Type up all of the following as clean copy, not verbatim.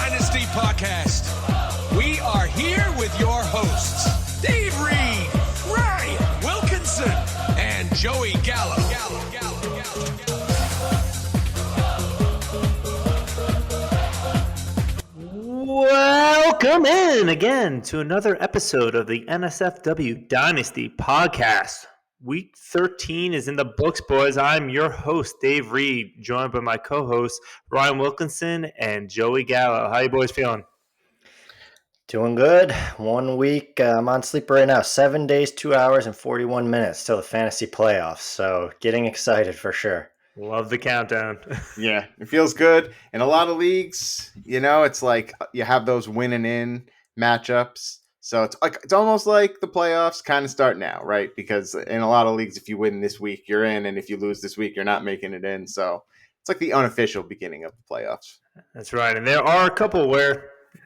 Dynasty Podcast. We are here with your hosts, Dave Reed, Ryan Wilkinson, and Joey Gallo. Welcome in again to another episode of the NSFW Dynasty Podcast. Week 13 is in the books, boys. I'm your host, Dave Reed, joined by my co-hosts, Ryan Wilkinson and Joey Gallo. How you boys feeling? Doing good. 1 week. I'm on sleep right now. 7 days, 2 hours, and 41 minutes till the fantasy playoffs. So getting excited for sure. Love the countdown. Yeah, it feels good. In a lot of leagues, it's like you have those winning in matchups. So it's almost like the playoffs kind of start now, right? Because in a lot of leagues, if you win this week, you're in. And if you lose this week, you're not making it in. So it's like the unofficial beginning of the playoffs. That's right. And there are a couple where it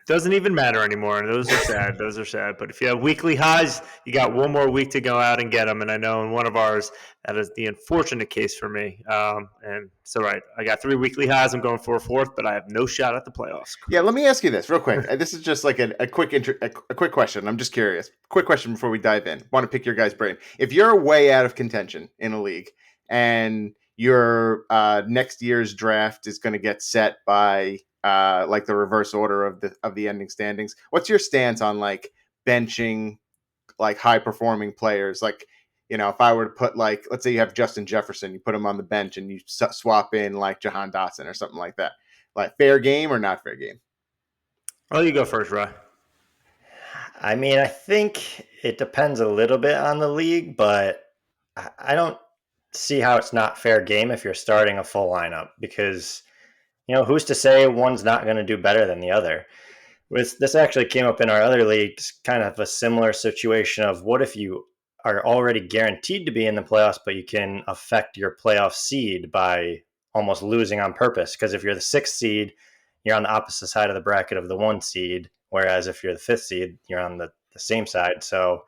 doesn't even matter anymore. And those are sad. But if you have weekly highs, you got one more week to go out and get them. And I know in one of ours, that is the unfortunate case for me. And so, right, I got 3 weekly highs. I'm going for a fourth, but I have no shot at the playoffs. Yeah, let me ask you this real quick. This is just like a quick question. I'm just curious. Quick question before we dive in. Want to pick your guys' brain. If you're way out of contention in a league and your next year's draft is going to get set by like the reverse order of the ending standings, what's your stance on like benching like high performing players? Like, if I were to put like, let's say you have Justin Jefferson, you put him on the bench and you swap in like Jahan Dotson or something like that. Like fair game or not fair game? Oh, you go first, Ryan. I mean, I think it depends a little bit on the league, but I don't see how it's not fair game if you're starting a full lineup because, who's to say one's not going to do better than the other? This actually came up in our other leagues, kind of a similar situation of what if you are already guaranteed to be in the playoffs, but you can affect your playoff seed by almost losing on purpose. Because if you're the 6th seed, you're on the opposite side of the bracket of the 1 seed. Whereas if you're the 5th seed, you're on the same side. So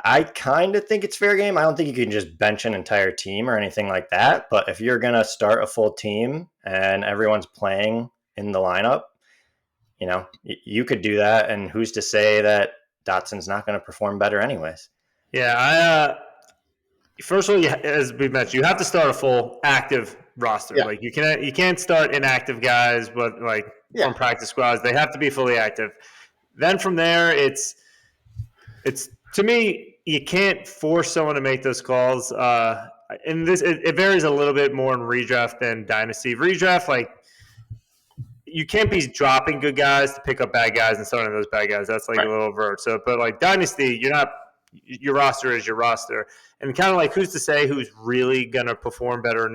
I kind of think it's fair game. I don't think you can just bench an entire team or anything like that. But if you're going to start a full team and everyone's playing in the lineup, you could do that. And who's to say that Dotson's not going to perform better anyways? Yeah, first of all, as we mentioned, you have to start a full active roster. Yeah. Like you can't start inactive guys, but from practice squads, they have to be fully active. Then from there, it's to me, you can't force someone to make those calls. And it varies a little bit more in redraft than dynasty. Redraft, you can't be dropping good guys to pick up bad guys and starting those bad guys. That's a little overt. So, but dynasty, your roster is your roster. And kind of who's to say who's really going to perform better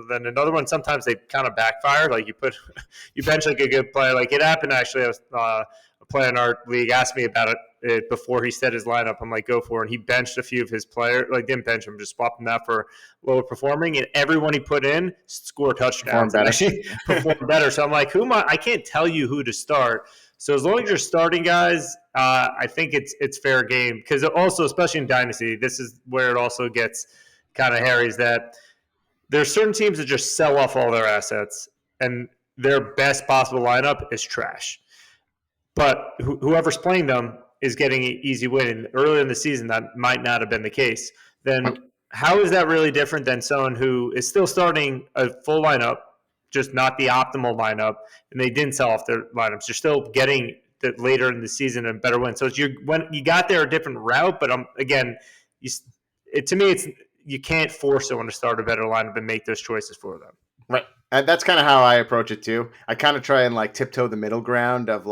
than another one? Sometimes they kind of backfire. You bench a good player. It happened actually. A player in our league asked me about it before he set his lineup. I'm like, go for it. And he benched a few of his players. Didn't bench him, just swapped them out for lower performing. And everyone he put in scored touchdowns. Performed better. So I'm like, I can't tell you who to start. So as long as you're starting guys, I think it's fair game. Because also, especially in Dynasty, this is where it also gets kind of hairy, is that there's certain teams that just sell off all their assets, and their best possible lineup is trash. But whoever's playing them is getting an easy win. And earlier in the season, that might not have been the case. Then how is that really different than someone who is still starting a full lineup, just not the optimal lineup, and they didn't sell off their lineups? You're still getting that later in the season a better win. So when you got there a different route, but to me, you can't force someone to start a better lineup and make those choices for them. Right, and that's kind of how I approach it too. I kind of try and tiptoe the middle ground of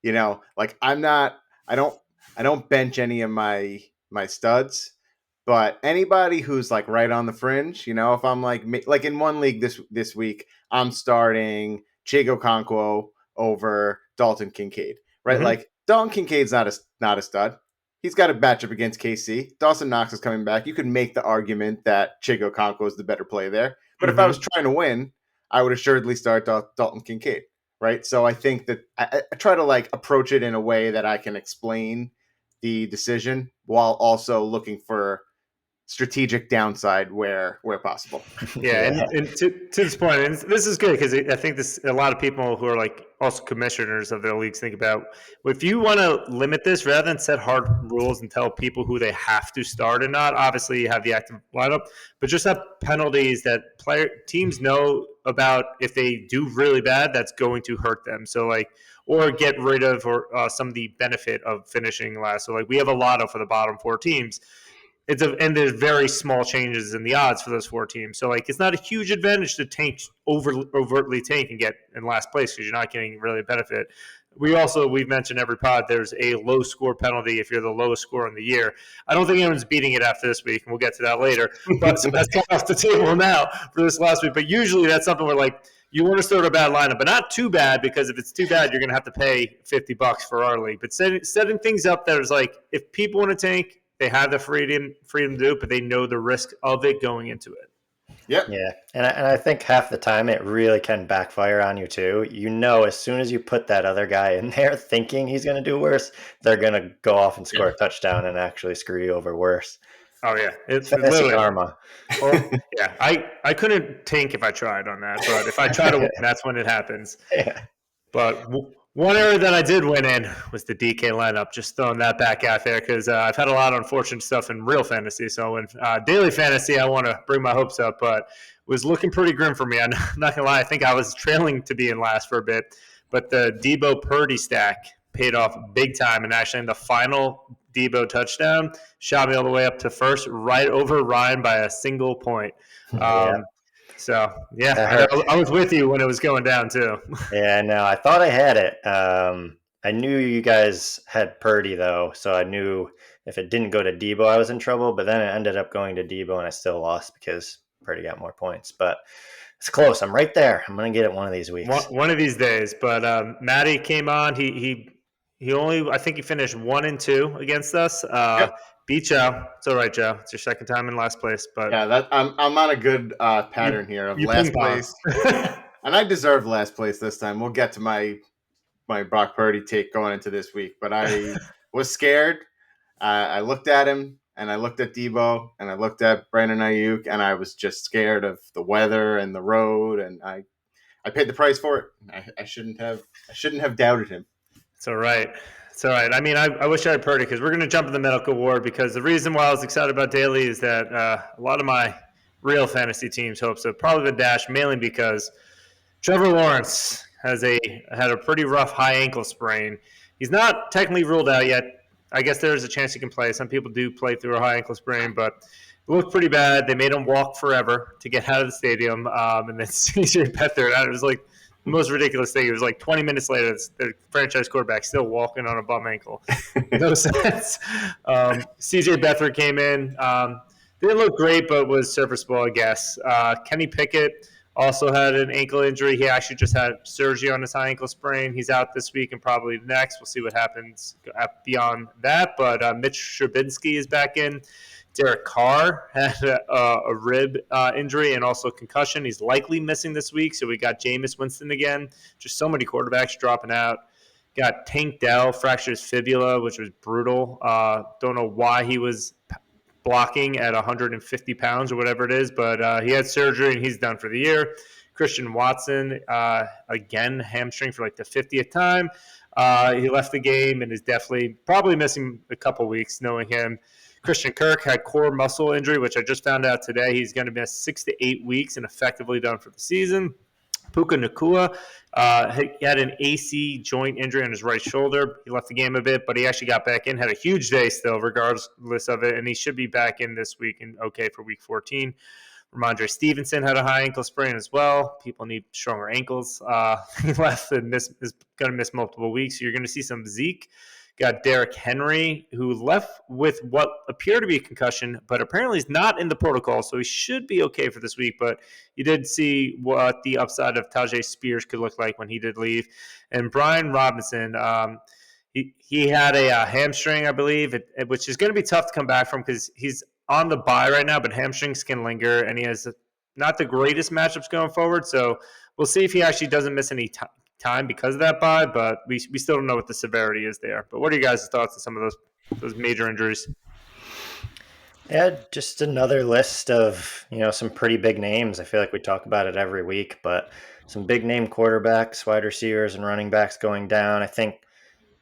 I don't bench any of my studs. But anybody who's right on the fringe, if I'm in one league this week, I'm starting Chigo Okonkwo over Dalton Kincaid, right? Mm-hmm. Dalton Kincaid's not a stud. He's got a matchup against KC. Dawson Knox is coming back. You could make the argument that Chigo Okonkwo is the better play there. But if I was trying to win, I would assuredly start Dalton Kincaid, right? So I think that I try to approach it in a way that I can explain the decision while also looking for strategic downside where possible. Yeah, and to this point, and this is good because I think a lot of people who are like also commissioners of their leagues think about, if you want to limit this rather than set hard rules and tell people who they have to start and not. Obviously, you have the active lineup, but just have penalties that teams know about. If they do really bad, that's going to hurt them. So or get rid of some of the benefit of finishing last. So we have a lotto for the bottom 4 teams. And there's very small changes in the odds for those 4 teams. So it's not a huge advantage to overtly tank and get in last place because you're not getting really a benefit. We've mentioned every pod, there's a low score penalty if you're the lowest score in the year. I don't think anyone's beating it after this week, and we'll get to that later. But so that's kind of off the table now for this last week. But usually that's something where you want to start a bad lineup, but not too bad, because if it's too bad, you're going to have to pay $50 for our league. But setting things up that is if people want to tank, they have the freedom to do it, but they know the risk of it going into it. Yep. Yeah. And I think half the time it really can backfire on you too. As soon as you put that other guy in there thinking he's going to do worse, they're going to go off and score a touchdown and actually screw you over worse. Oh, yeah. It's literally karma. Yeah. I couldn't tank if I tried on that, but if I try to win, that's when it happens. Yeah. But one area that I did win in was the DK lineup. Just throwing that back out there because I've had a lot of unfortunate stuff in real fantasy. So in daily fantasy, I want to bring my hopes up, but it was looking pretty grim for me. I'm not going to lie. I think I was trailing to be in last for a bit, but the Debo Purdy stack paid off big time. And actually in the final Debo touchdown, shot me all the way up to first, right over Ryan by a single point. So, yeah, I was with you when it was going down, too. Yeah, no, I thought I had it. I knew you guys had Purdy, though, so I knew if it didn't go to Debo, I was in trouble. But then it ended up going to Debo, and I still lost because Purdy got more points. But it's close. I'm right there. I'm going to get it one of these weeks. One of these days. But Matty came on. He only – I think he finished 1-2 against us. Yep. Beat Joe. It's all right, Joe. It's your second time in last place, but I'm on a good pattern here of last place, and I deserve last place this time. We'll get to my Brock Purdy take going into this week, but I was scared. I looked at him, and I looked at Debo, and I looked at Brandon Ayuk, and I was just scared of the weather and the road, and I paid the price for it. I shouldn't have doubted him. It's all right. It's all right. I mean, I wish I had Purdy because we're going to jump in the medical ward because the reason why I was excited about Daly is that a lot of my real fantasy teams' hopes have probably been dashed, mainly because Trevor Lawrence had a pretty rough high ankle sprain. He's not technically ruled out yet. I guess there is a chance he can play. Some people do play through a high ankle sprain, but it looked pretty bad. They made him walk forever to get out of the stadium. And then CJ Beathard, it was the most ridiculous thing. It was 20 minutes later, the franchise quarterback still walking on a bum ankle. No sense. CJ Beathard came in. Didn't look great, but was serviceable, I guess. Kenny Pickett also had an ankle injury. He actually just had surgery on his high ankle sprain. He's out this week and probably next. We'll see what happens beyond that. But Mitch Trubinsky is back in. Derek Carr had a rib injury and also concussion. He's likely missing this week. So we got Jameis Winston again. Just so many quarterbacks dropping out. Got Tank Dell, fractured his fibula, which was brutal. Don't know why he was blocking at 150 pounds or whatever it is, but he had surgery and he's done for the year. Christian Watson, again, hamstring for the 50th time. He left the game and is probably missing a couple weeks, knowing him. Christian Kirk had core muscle injury, which I just found out today. He's going to miss 6 to 8 weeks and effectively done for the season. Puka Nacua, he had an AC joint injury on his right shoulder. He left the game a bit, but he actually got back in, had a huge day still, regardless of it, and he should be back in this week and okay for week 14. Ramondre Stevenson had a high ankle sprain as well. People need stronger ankles. He left and is going to miss multiple weeks. So you're going to see some Zeke. Got Derrick Henry, who left with what appeared to be a concussion, but apparently is not in the protocol, so he should be okay for this week. But you did see what the upside of Tajay Spears could look like when he did leave. And Brian Robinson, he had a hamstring, I believe, which is going to be tough to come back from because he's on the bye right now, but hamstrings can linger, and he has not the greatest matchups going forward. So we'll see if he actually doesn't miss any time because of that bye, but we still don't know what the severity is there. But what are you guys' thoughts on some of those major injuries? Yeah, just another list of, some pretty big names. I feel like we talk about it every week, but some big name quarterbacks, wide receivers, and running backs going down. I think An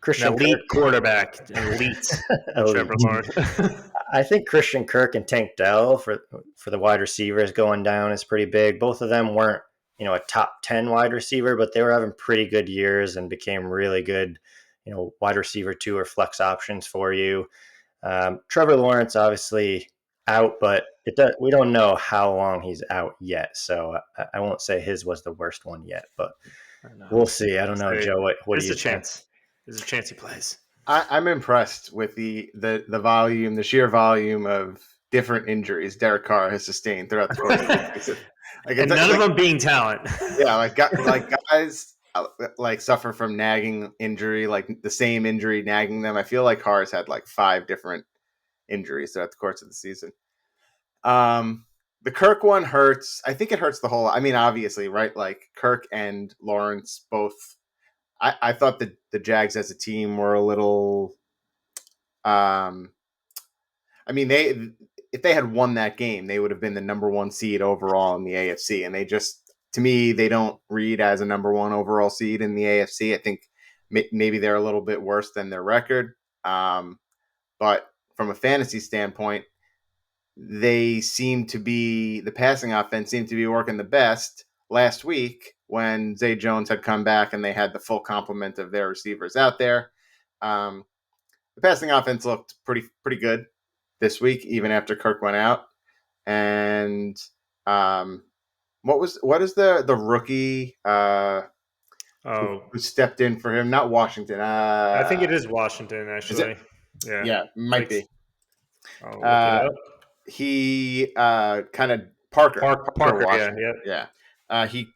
Christian elite Kirk, quarterback, elite, elite. Trevor Lawrence. I think Christian Kirk and Tank Dell for the wide receivers going down is pretty big. Both of them weren't, a top 10 wide receiver, but they were having pretty good years and became really good, wide receiver 2 or flex options for you. Trevor Lawrence obviously out, but we don't know how long he's out yet. So I won't say his was the worst one yet, but we'll see. I don't know, Joe. What do you think? There's a chance he plays. I'm impressed with the volume, the sheer volume of different injuries Derek Carr has sustained throughout the course of the season. And none of them being talent. Yeah, like guys like suffer from nagging injury, like the same injury nagging them. I feel like Carr's had like 5 different injuries throughout the course of the season. The Kirk one hurts. I think it hurts the whole. I mean, obviously, right? Like Kirk and Lawrence both. I thought that the Jags as a team were a little. I mean, if they had won that game, they would have been the number 1 seed overall in the AFC, and they just, to me, they don't read as a number 1 overall seed in the AFC. I think maybe they're a little bit worse than their record, but from a fantasy standpoint, the passing offense seemed to be working the best last week when Zay Jones had come back and they had the full complement of their receivers out there. The passing offense looked pretty good this week, even after Kirk went out. And what is the rookie who stepped in for him? Not Washington. I think it is Washington, actually. Yeah, might be. I'll look it up. He kind of Parker. Yeah. He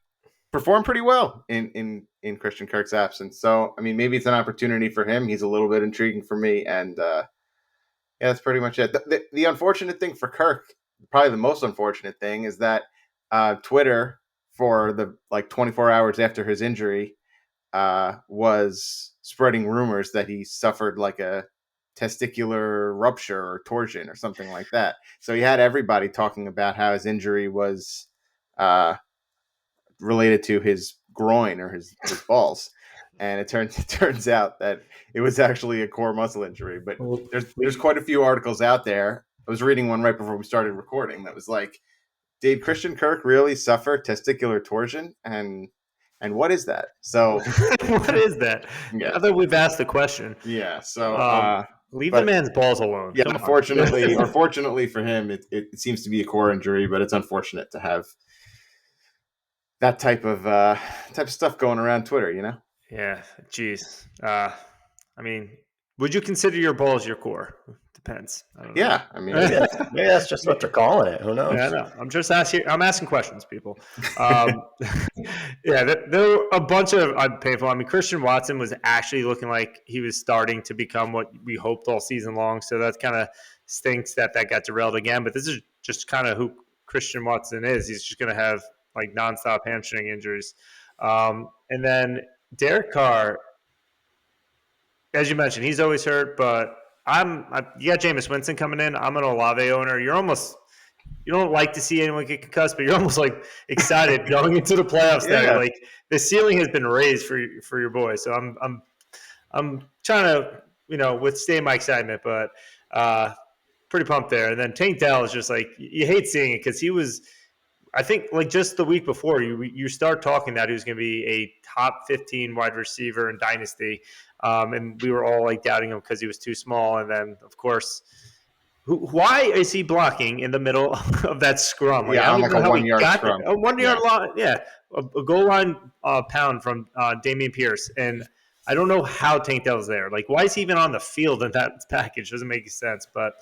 performed pretty well in Christian Kirk's absence. So, I mean, maybe it's an opportunity for him. He's a little bit intriguing for me. And yeah, that's pretty much it. The unfortunate thing for Kirk, probably the most unfortunate thing, is that Twitter, for the 24 hours after his injury, was spreading rumors that he suffered like a testicular rupture or torsion or something like that. So he had everybody talking about how his injury was related to his groin or his balls. And it turns out that it was actually a core muscle injury. But there's quite a few articles out there. I was reading one right before we started recording that was like, did Christian Kirk really suffer testicular torsion? And what is that? So what is that? Yeah. I think we've asked the question. Yeah. So leave the man's balls alone. Yeah. Unfortunately for him, it seems to be a core injury, but it's unfortunate to have that type of stuff going around Twitter, you know? Yeah. Geez. I mean, would you consider your balls your core? Depends. I don't know. Yeah. I mean, maybe that's just what they're calling it. Who knows? Yeah, no. I'm just asking. I'm asking questions, people. Yeah, there were a bunch of painful. I mean, Christian Watson was actually looking like he was starting to become what we hoped all season long. So that kind of stinks that got derailed again. But this is just kind of who Christian Watson is. He's just going to have like nonstop hamstring injuries. And then Derek Carr, as you mentioned, he's always hurt, but you got Jameis Winston coming in. I'm an Olave owner. You don't like to see anyone get concussed, but you're almost like excited going into the playoffs. Yeah. Like the ceiling has been raised for your boy. So I'm trying to withstand my excitement, but pretty pumped there. And then Tank Dell is just like, you hate seeing it because he was. I think like just the week before you start talking that he was going to be a top 15 wide receiver in Dynasty. And we were all like doubting him because he was too small. And then of course, why is he blocking in the middle of that scrum? Like, yeah, on like a 1 yard scrum. A 1 yard line. Yeah. A goal line pound from Dameon Pierce. And I don't know how Tank Dell's there. Like, why is he even on the field in that package? Doesn't make sense, but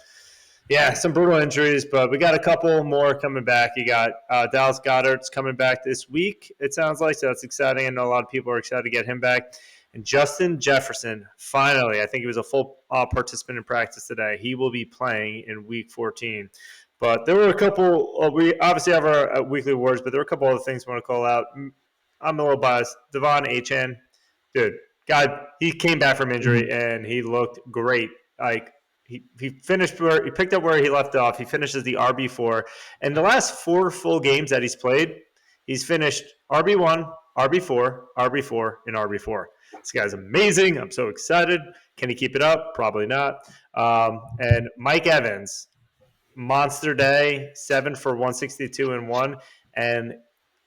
yeah, some brutal injuries, but we got a couple more coming back. You got Dallas Goedert's coming back this week, it sounds like, so that's exciting. I know a lot of people are excited to get him back. And Justin Jefferson, finally, I think he was a full participant in practice today. He will be playing in Week 14. But there were a couple we obviously have our weekly awards, but there were a couple other things we want to call out. I'm a little biased. Devon Achane, dude, God, he came back from injury, and he looked great. Like, he finished where he picked up where he left off. He finishes the RB4, and the last 4 full games that he's played, he's finished RB1, RB4, RB4, and RB4. This guy's amazing. I'm so excited. Can he keep it up? Probably not. And Mike Evans, monster day, 7 for 162 and 1, and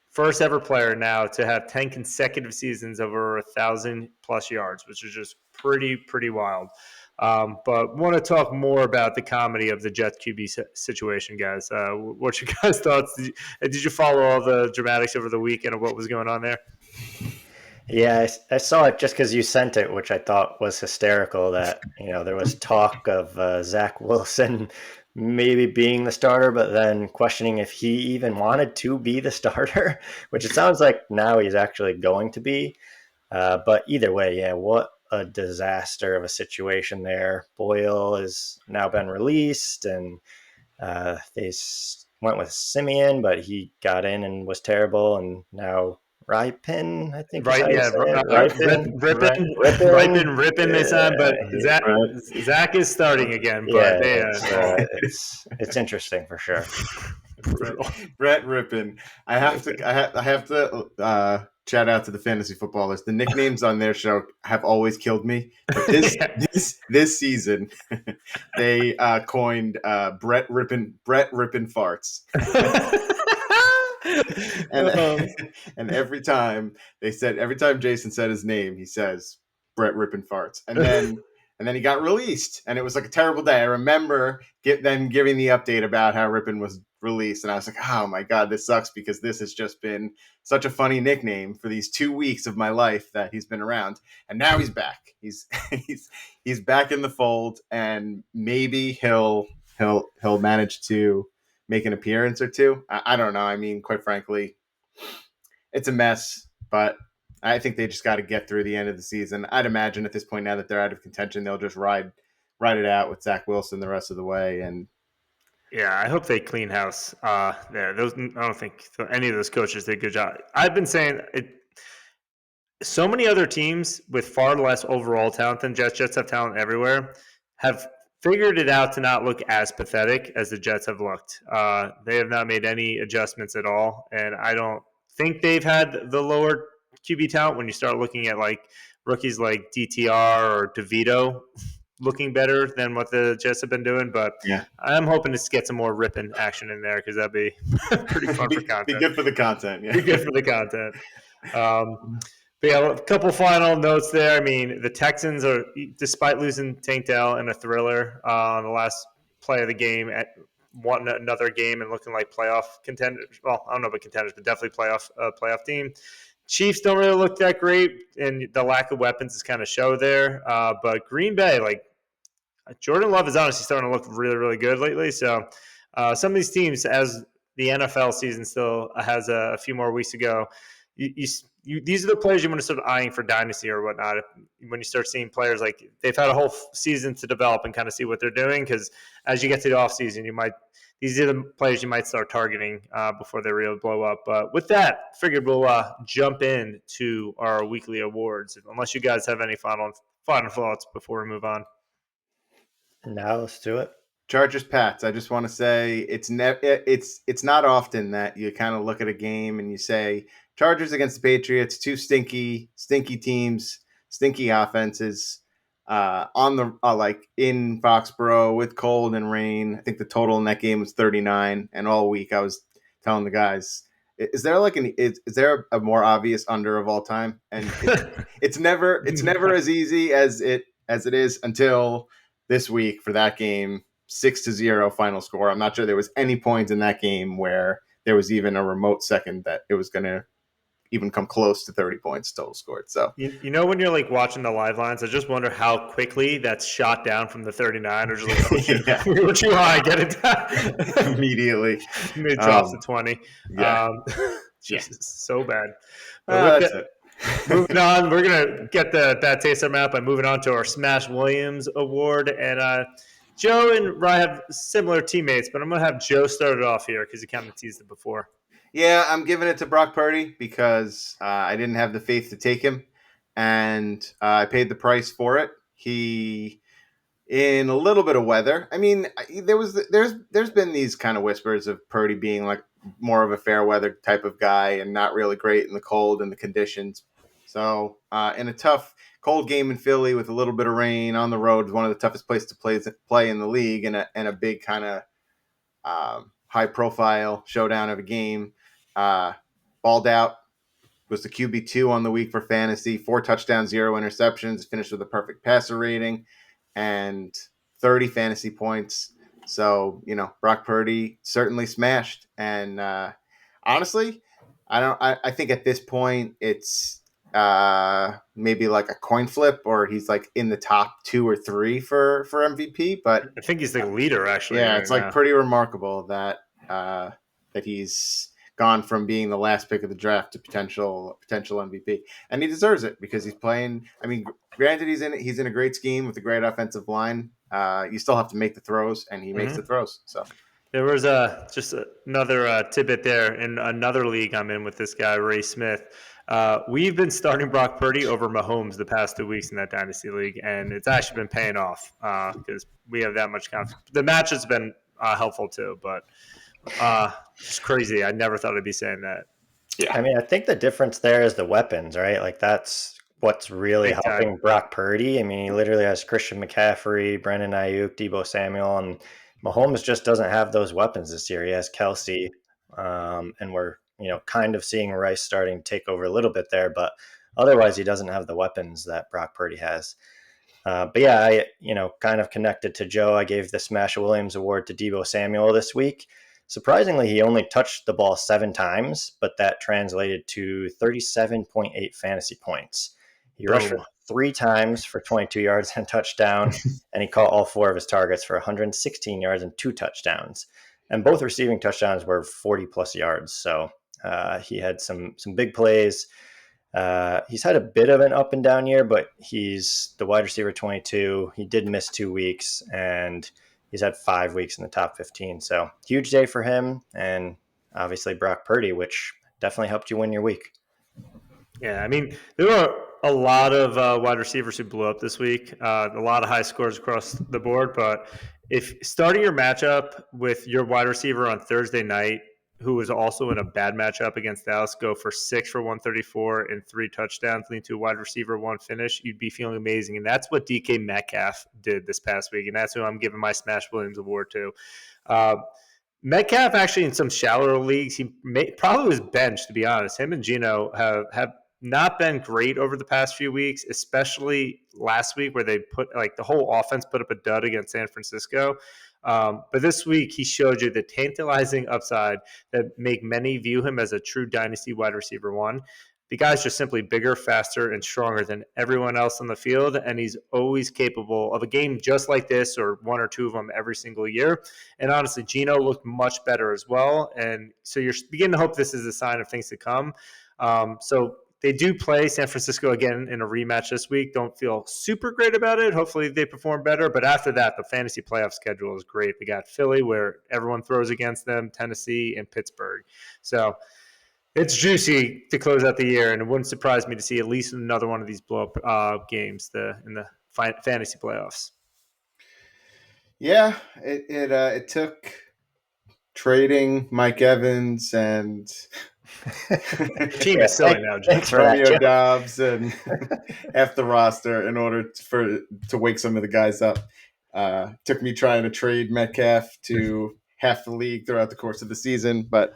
first ever player now to have 10 consecutive seasons over 1,000+ yards, which is just pretty wild. But want to talk more about the comedy of the Jets QB situation, guys. What's your guys' thoughts? Did you follow all the dramatics over the weekend of what was going on there? Yeah, I saw it just because you sent it, which I thought was hysterical. That there was talk of Zach Wilson maybe being the starter, but then questioning if he even wanted to be the starter, which it sounds like now he's actually going to be. But either way, yeah, what a disaster of a situation there. Boyle has now been released, and they went with Simeon, but he got in and was terrible, and now Ripon, I think. Right, yeah, Ripon this time, but Zach is starting again. But it's interesting for sure. Brett Ripon. I have to shout out to the fantasy footballers. The nicknames on their show have always killed me. But this season, they coined Brett Ripon farts. And every time Jason said his name, he says Brett Ripon farts, and then he got released, and it was like a terrible day. I remember them giving the update about how Ripon was released, and I was like, oh my god, this sucks, because this has just been such a funny nickname for these 2 weeks of my life that he's been around, and now he's back. He's back in the fold, and maybe he'll manage to make an appearance or two. I don't know. I mean, quite frankly, it's a mess, but I think they just got to get through the end of the season. I'd imagine at this point, now that they're out of contention, they'll just ride it out with Zach Wilson the rest of the way. And yeah, I hope they clean house there. I don't think any of those coaches did a good job. I've been saying it. So many other teams with far less overall talent than Jets have talent everywhere, have figured it out to not look as pathetic as the Jets have looked. They have not made any adjustments at all, and I don't think they've had the lower QB talent when you start looking at like rookies like DTR or DeVito looking better than what the Jets have been doing. But yeah, I'm hoping to get some more ripping action in there, because that'd be pretty fun for content. Be good for the content. Yeah. Be good for the content. But yeah, a couple final notes there. I mean, the Texans are, despite losing Tank Dell in a thriller on the last play of the game, won another game and looking like playoff contenders. Well, I don't know about contenders, but definitely playoff team. Chiefs don't really look that great, and the lack of weapons is kind of show there. But Green Bay, like Jordan Love is honestly starting to look really, really good lately. So some of these teams, as the NFL season still has a few more weeks to go, these are the players you want to start eyeing for dynasty or whatnot. When you start seeing players like they've had a whole season to develop and kind of see what they're doing, because as you get to the offseason, these are the players you might start targeting before they really blow up. But with that, figured we'll jump in to our weekly awards, unless you guys have any final thoughts before we move on. Now let's do it. Chargers Pats. I just want to say it's not often that you kind of look at a game and you say Chargers against the Patriots, two stinky teams, stinky offenses, on the like in Foxborough with cold and rain. I think the total in that game was 39, and all week I was telling the guys, is there a more obvious under of all time? And it's never as easy as it is until this week for that game. 6-0 final score. I'm not sure there was any point in that game where there was even a remote second that it was going to even come close to 30 points total scored. So you know, when you're like watching the live lines, I just wonder how quickly that's shot down from the 39, or just like, oh shit, yeah. We were too high, get it down immediately. It drops to 20. Yeah. Jesus, so bad. That's it. Moving on, we're gonna get that taste of our mouth by moving on to our Smash Williams Award, and Joe and Rye have similar teammates, but I'm going to have Joe start it off here because he kind of teased it before. Yeah, I'm giving it to Brock Purdy because I didn't have the faith to take him, and I paid the price for it. in a little bit of weather. I mean, there's been these kind of whispers of Purdy being like more of a fair weather type of guy and not really great in the cold and the conditions. So in a tough cold game in Philly with a little bit of rain on the road, one of the toughest places to play in the league, and a big kind of high profile showdown of a game. Balled out. Was the QB2 on the week for fantasy, 4 touchdowns, 0 interceptions, finished with a perfect passer rating and 30 fantasy points. So, Brock Purdy certainly smashed. And honestly, I think at this point it's maybe like a coin flip, or he's like in the top 2 or 3 for MVP. But I think he's the leader, actually. Yeah, right it's like now. pretty remarkable that he's gone from being the last pick of the draft to potential MVP, and he deserves it because he's playing. I mean, granted, he's in a great scheme with a great offensive line. You still have to make the throws, and he makes the throws. So there was just another tidbit there in another league I'm in with this guy Ray Smith. We've been starting Brock Purdy over Mahomes the past 2 weeks in that dynasty league, and it's actually been paying off because we have that much confidence. The match has been helpful too, but. It's crazy. I never thought I'd be saying that. Yeah. I mean, I think the difference there is the weapons, right? Like that's what's really helping Brock Purdy. I mean, he literally has Christian McCaffrey, Brandon Ayuk, Deebo Samuel, and Mahomes just doesn't have those weapons this year. He has Kelsey, and we're, kind of seeing Rice starting to take over a little bit there, but otherwise he doesn't have the weapons that Brock Purdy has. But yeah, I, kind of connected to Joe. I gave the Smash Williams Award to Deebo Samuel this week. Surprisingly, he only touched the ball 7 times, but that translated to 37.8 fantasy points. He rushed for 3 times for 22 yards and a touchdown, and he caught all 4 of his targets for 116 yards and 2 touchdowns. And both receiving touchdowns were 40-plus yards. So he had some big plays. He's had a bit of an up and down year, but he's the wide receiver 22. He did miss 2 weeks, and he's had 5 weeks in the top 15. So huge day for him. And obviously Brock Purdy, which definitely helped you win your week. Yeah, I mean, there were a lot of wide receivers who blew up this week. A lot of high scores across the board. But if starting your matchup with your wide receiver on Thursday night, who was also in a bad matchup against Dallas, go for 6 for 134 and 3 touchdowns, leading to a wide receiver 1 finish, you'd be feeling amazing. And that's what DK Metcalf did this past week, and that's who I'm giving my Smash Williams Award to. Metcalf, actually, in some shallower leagues, he probably was benched, to be honest. Him and Geno have not been great over the past few weeks, especially last week where they put the whole offense put up a dud against San Francisco. But this week, he showed you the tantalizing upside that make many view him as a true dynasty wide receiver 1. The guy's just simply bigger, faster, and stronger than everyone else on the field, and he's always capable of a game just like this or 1 or 2 of them every single year. And honestly, Geno looked much better as well, and so you're beginning to hope this is a sign of things to come. So they do play San Francisco again in a rematch this week. Don't feel super great about it. Hopefully they perform better. But after that, the fantasy playoff schedule is great. They got Philly, where everyone throws against them, Tennessee, and Pittsburgh. So it's juicy to close out the year, and it wouldn't surprise me to see at least another one of these blow-up games in the fantasy playoffs. Yeah, it took trading Mike Evans and team is silly now, James. Romeo Dobbs and half the roster in order to wake some of the guys up. Took me trying to trade Metcalf to half the league throughout the course of the season, but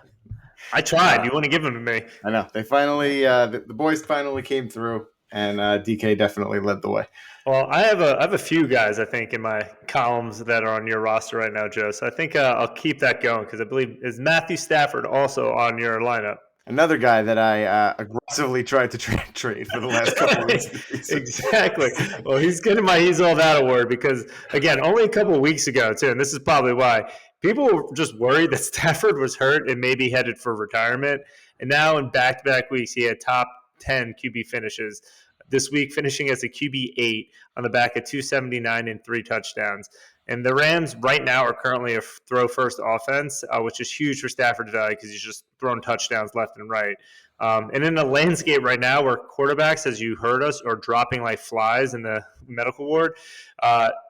I tried. You want to give them to me? I know they finally the boys finally came through, and DK definitely led the way. Well, I have a few guys, I think, in my columns that are on your roster right now, Joe. So I think I'll keep that going because I believe is Matthew Stafford also on your lineup. Another guy that I aggressively tried to trade for the last couple of weeks. Exactly. Well, he's getting my He's All That award because, again, only a couple of weeks ago, too, and this is probably why, people were just worried that Stafford was hurt and maybe headed for retirement. And now in back-to-back weeks, he had top 10 QB finishes. This week, finishing as a QB 8 on the back of 279 and 3 touchdowns. And the Rams right now are currently a throw-first offense, which is huge for Stafford's value because he's just throwing touchdowns left and right. And in a landscape right now where quarterbacks, as you heard us, are dropping like flies in the medical ward,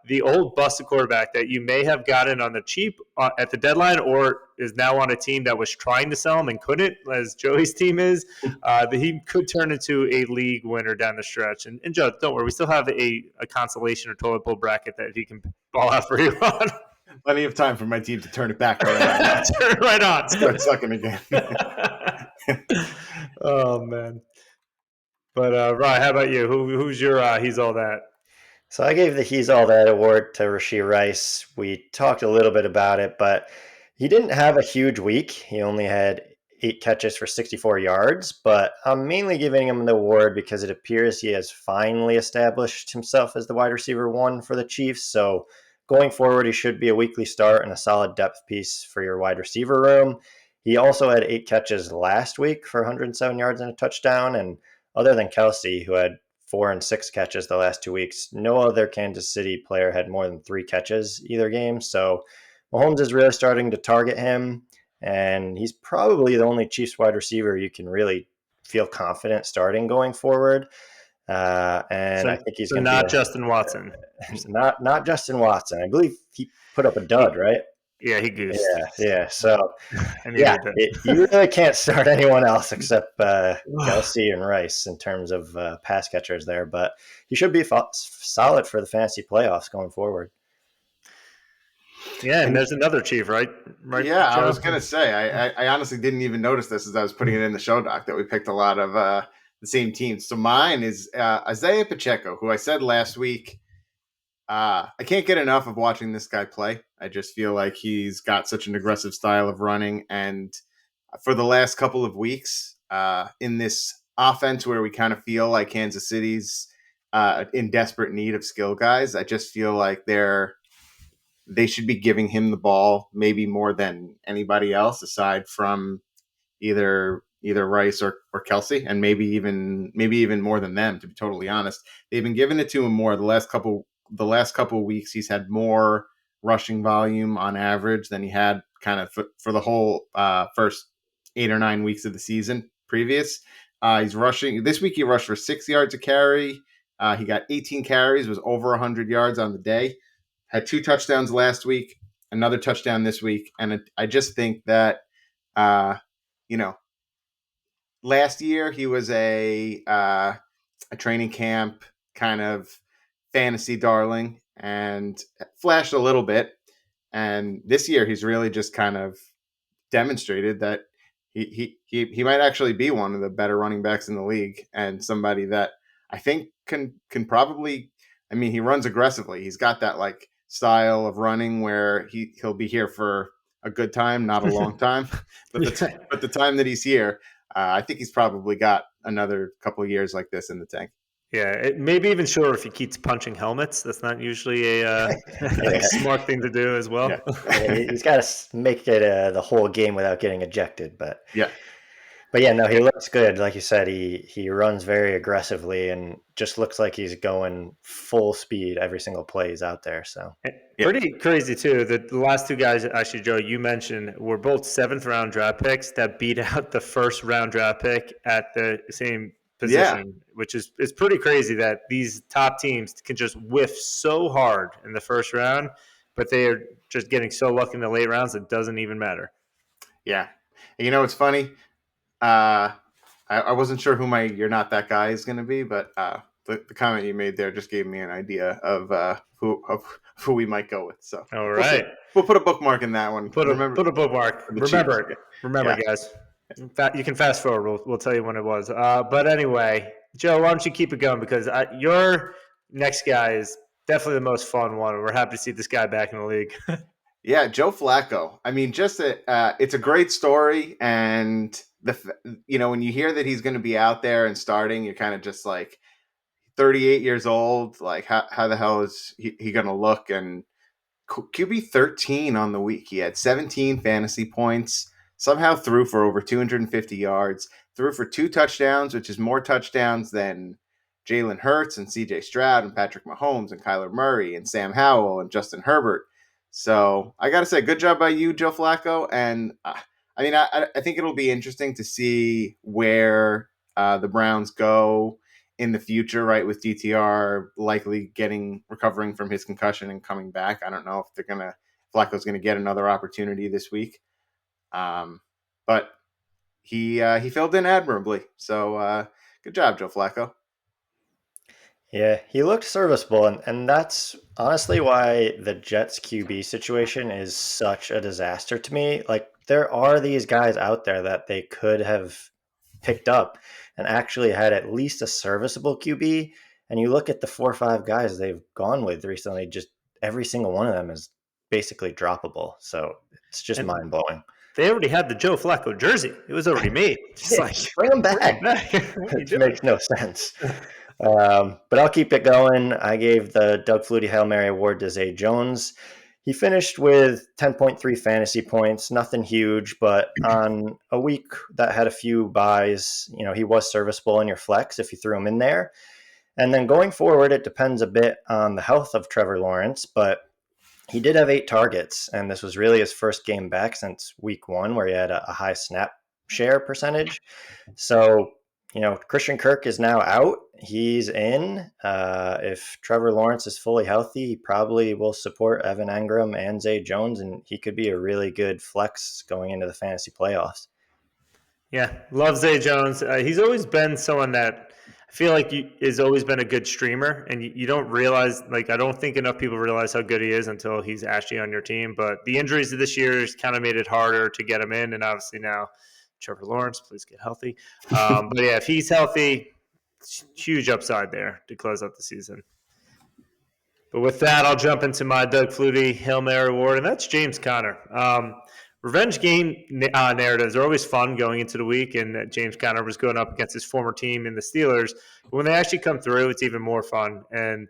the old busted quarterback that you may have gotten on the cheap at the deadline or is now on a team that was trying to sell him and couldn't, as Joey's team is, he could turn into a league winner down the stretch. And Joe, don't worry, we still have a consolation or toilet bowl bracket that he can ball out for you on. Plenty of time for my team to turn it back around. Turn it right on. Start sucking again. Oh, man. But, Ryan, how about you? Who's your he's all that? So I gave the He's All That award to Rashee Rice. We talked a little bit about it, but he didn't have a huge week. He only had 8 catches for 64 yards, but I'm mainly giving him the award because it appears he has finally established himself as the wide receiver 1 for the Chiefs. So going forward, he should be a weekly start and a solid depth piece for your wide receiver room. He also had 8 catches last week for 107 yards and a touchdown. And other than Kelsey, who had 4 and 6 catches the last 2 weeks, no other Kansas City player had more than 3 catches either game. So Mahomes is really starting to target him, and he's probably the only Chiefs wide receiver you can really feel confident starting going forward. And I think he's going to not Justin Watson. Not Justin Watson. I believe he put up a dud, right? Yeah, he goosed. Yeah. So, you really can't start anyone else except Kelsey and Rice in terms of pass catchers there. But he should be solid for the fantasy playoffs going forward. Yeah, and there's another Chief, right? Yeah, Joe? I was going to say, I honestly didn't even notice this as I was putting it in the show doc that we picked a lot of the same teams. So mine is Isaiah Pacheco, who I said last week, I can't get enough of watching this guy play. I just feel like he's got such an aggressive style of running. And for the last couple of weeks in this offense where we kind of feel like Kansas City's in desperate need of skill guys, I just feel like they should be giving him the ball maybe more than anybody else aside from either Rice or Kelsey, and maybe even more than them, to be totally honest. They've been giving it to him more the last couple of weeks. He's had more rushing volume on average than he had kind of for the whole first 8 or 9 weeks of the season previous. He's rushing this week. He rushed for 6 yards a carry. He got 18 carries, was over 100 yards on the day. Had 2 touchdowns last week, another touchdown this week. And I just think that, last year he was a training camp kind of fantasy darling and flashed a little bit. And this year he's really just kind of demonstrated that he might actually be one of the better running backs in the league and somebody that I think can probably, he runs aggressively. He's got that like style of running where he'll be here for a good time, not a long time, but the time that he's here, I think he's probably got another couple of years like this in the tank. Yeah, maybe even shorter if he keeps punching helmets. That's not usually a smart thing to do as well. Yeah, he's got to make it the whole game without getting ejected. But yeah, no, he looks good. Like you said, he runs very aggressively and just looks like he's going full speed every single play he's out there. So pretty crazy too. The last 2 guys, actually, Joe, you mentioned were both 7th round draft picks that beat out the 1st round draft pick at the same position, which is pretty crazy that these top teams can just whiff so hard in the 1st round, but they are just getting so lucky in the late rounds it doesn't even matter. Yeah. And it's funny. I wasn't sure who my "you're not that guy" is going to be, but the comment you made there just gave me an idea of who we might go with. So all right, we'll put a bookmark in that one. Put a bookmark. Remember, guys. You can fast forward. We'll tell you when it was. But anyway, Joe, why don't you keep it going because your next guy is definitely the most fun one. We're happy to see this guy back in the league. Yeah, Joe Flacco. It's a great story, and when you hear that he's going to be out there and starting, you're kind of just like 38 years old. Like, how the hell is he going to look? And QB 13 on the week. He had 17 fantasy points. Somehow threw for over 250 yards. Threw for 2 touchdowns, which is more touchdowns than Jalen Hurts and C.J. Stroud and Patrick Mahomes and Kyler Murray and Sam Howell and Justin Herbert. So I got to say, good job by you, Joe Flacco. And I mean, I think it'll be interesting to see where the Browns go in the future, right? With DTR likely recovering from his concussion and coming back. I don't know if Flacco's gonna get another opportunity this week, but he filled in admirably. So good job, Joe Flacco. Yeah, he looked serviceable, and that's honestly why the Jets QB situation is such a disaster to me. Like, there are these guys out there that they could have picked up and actually had at least a serviceable QB. And you look at the 4 or 5 guys they've gone with recently, just every single one of them is basically droppable. So it's just mind blowing. They already had the Joe Flacco jersey. It was already made. Just like, bring them back. It makes no sense. But I'll keep it going. I gave the Doug Flutie Hail Mary Award to Zay Jones. He finished with 10.3 fantasy points, nothing huge, but on a week that had a few buys, he was serviceable in your flex if you threw him in there. And then going forward, it depends a bit on the health of Trevor Lawrence, but he did have 8 targets, and this was really his first game back since week 1 where he had a high snap share percentage. So, Christian Kirk is now out. He's in. If Trevor Lawrence is fully healthy, he probably will support Evan Engram and Zay Jones, and he could be a really good flex going into the fantasy playoffs. Yeah, love Zay Jones. He's always been someone that I feel like has always been a good streamer, and you don't realize, I don't think enough people realize how good he is until he's actually on your team. But the injuries of this year has kind of made it harder to get him in, and obviously now Trevor Lawrence, please get healthy. But yeah, if he's healthy, huge upside there to close out the season. But with that, I'll jump into my Doug Flutie Hail Mary Award, and that's James Conner. Revenge game narratives are always fun going into the week, and James Conner was going up against his former team in the Steelers. But when they actually come through, it's even more fun. And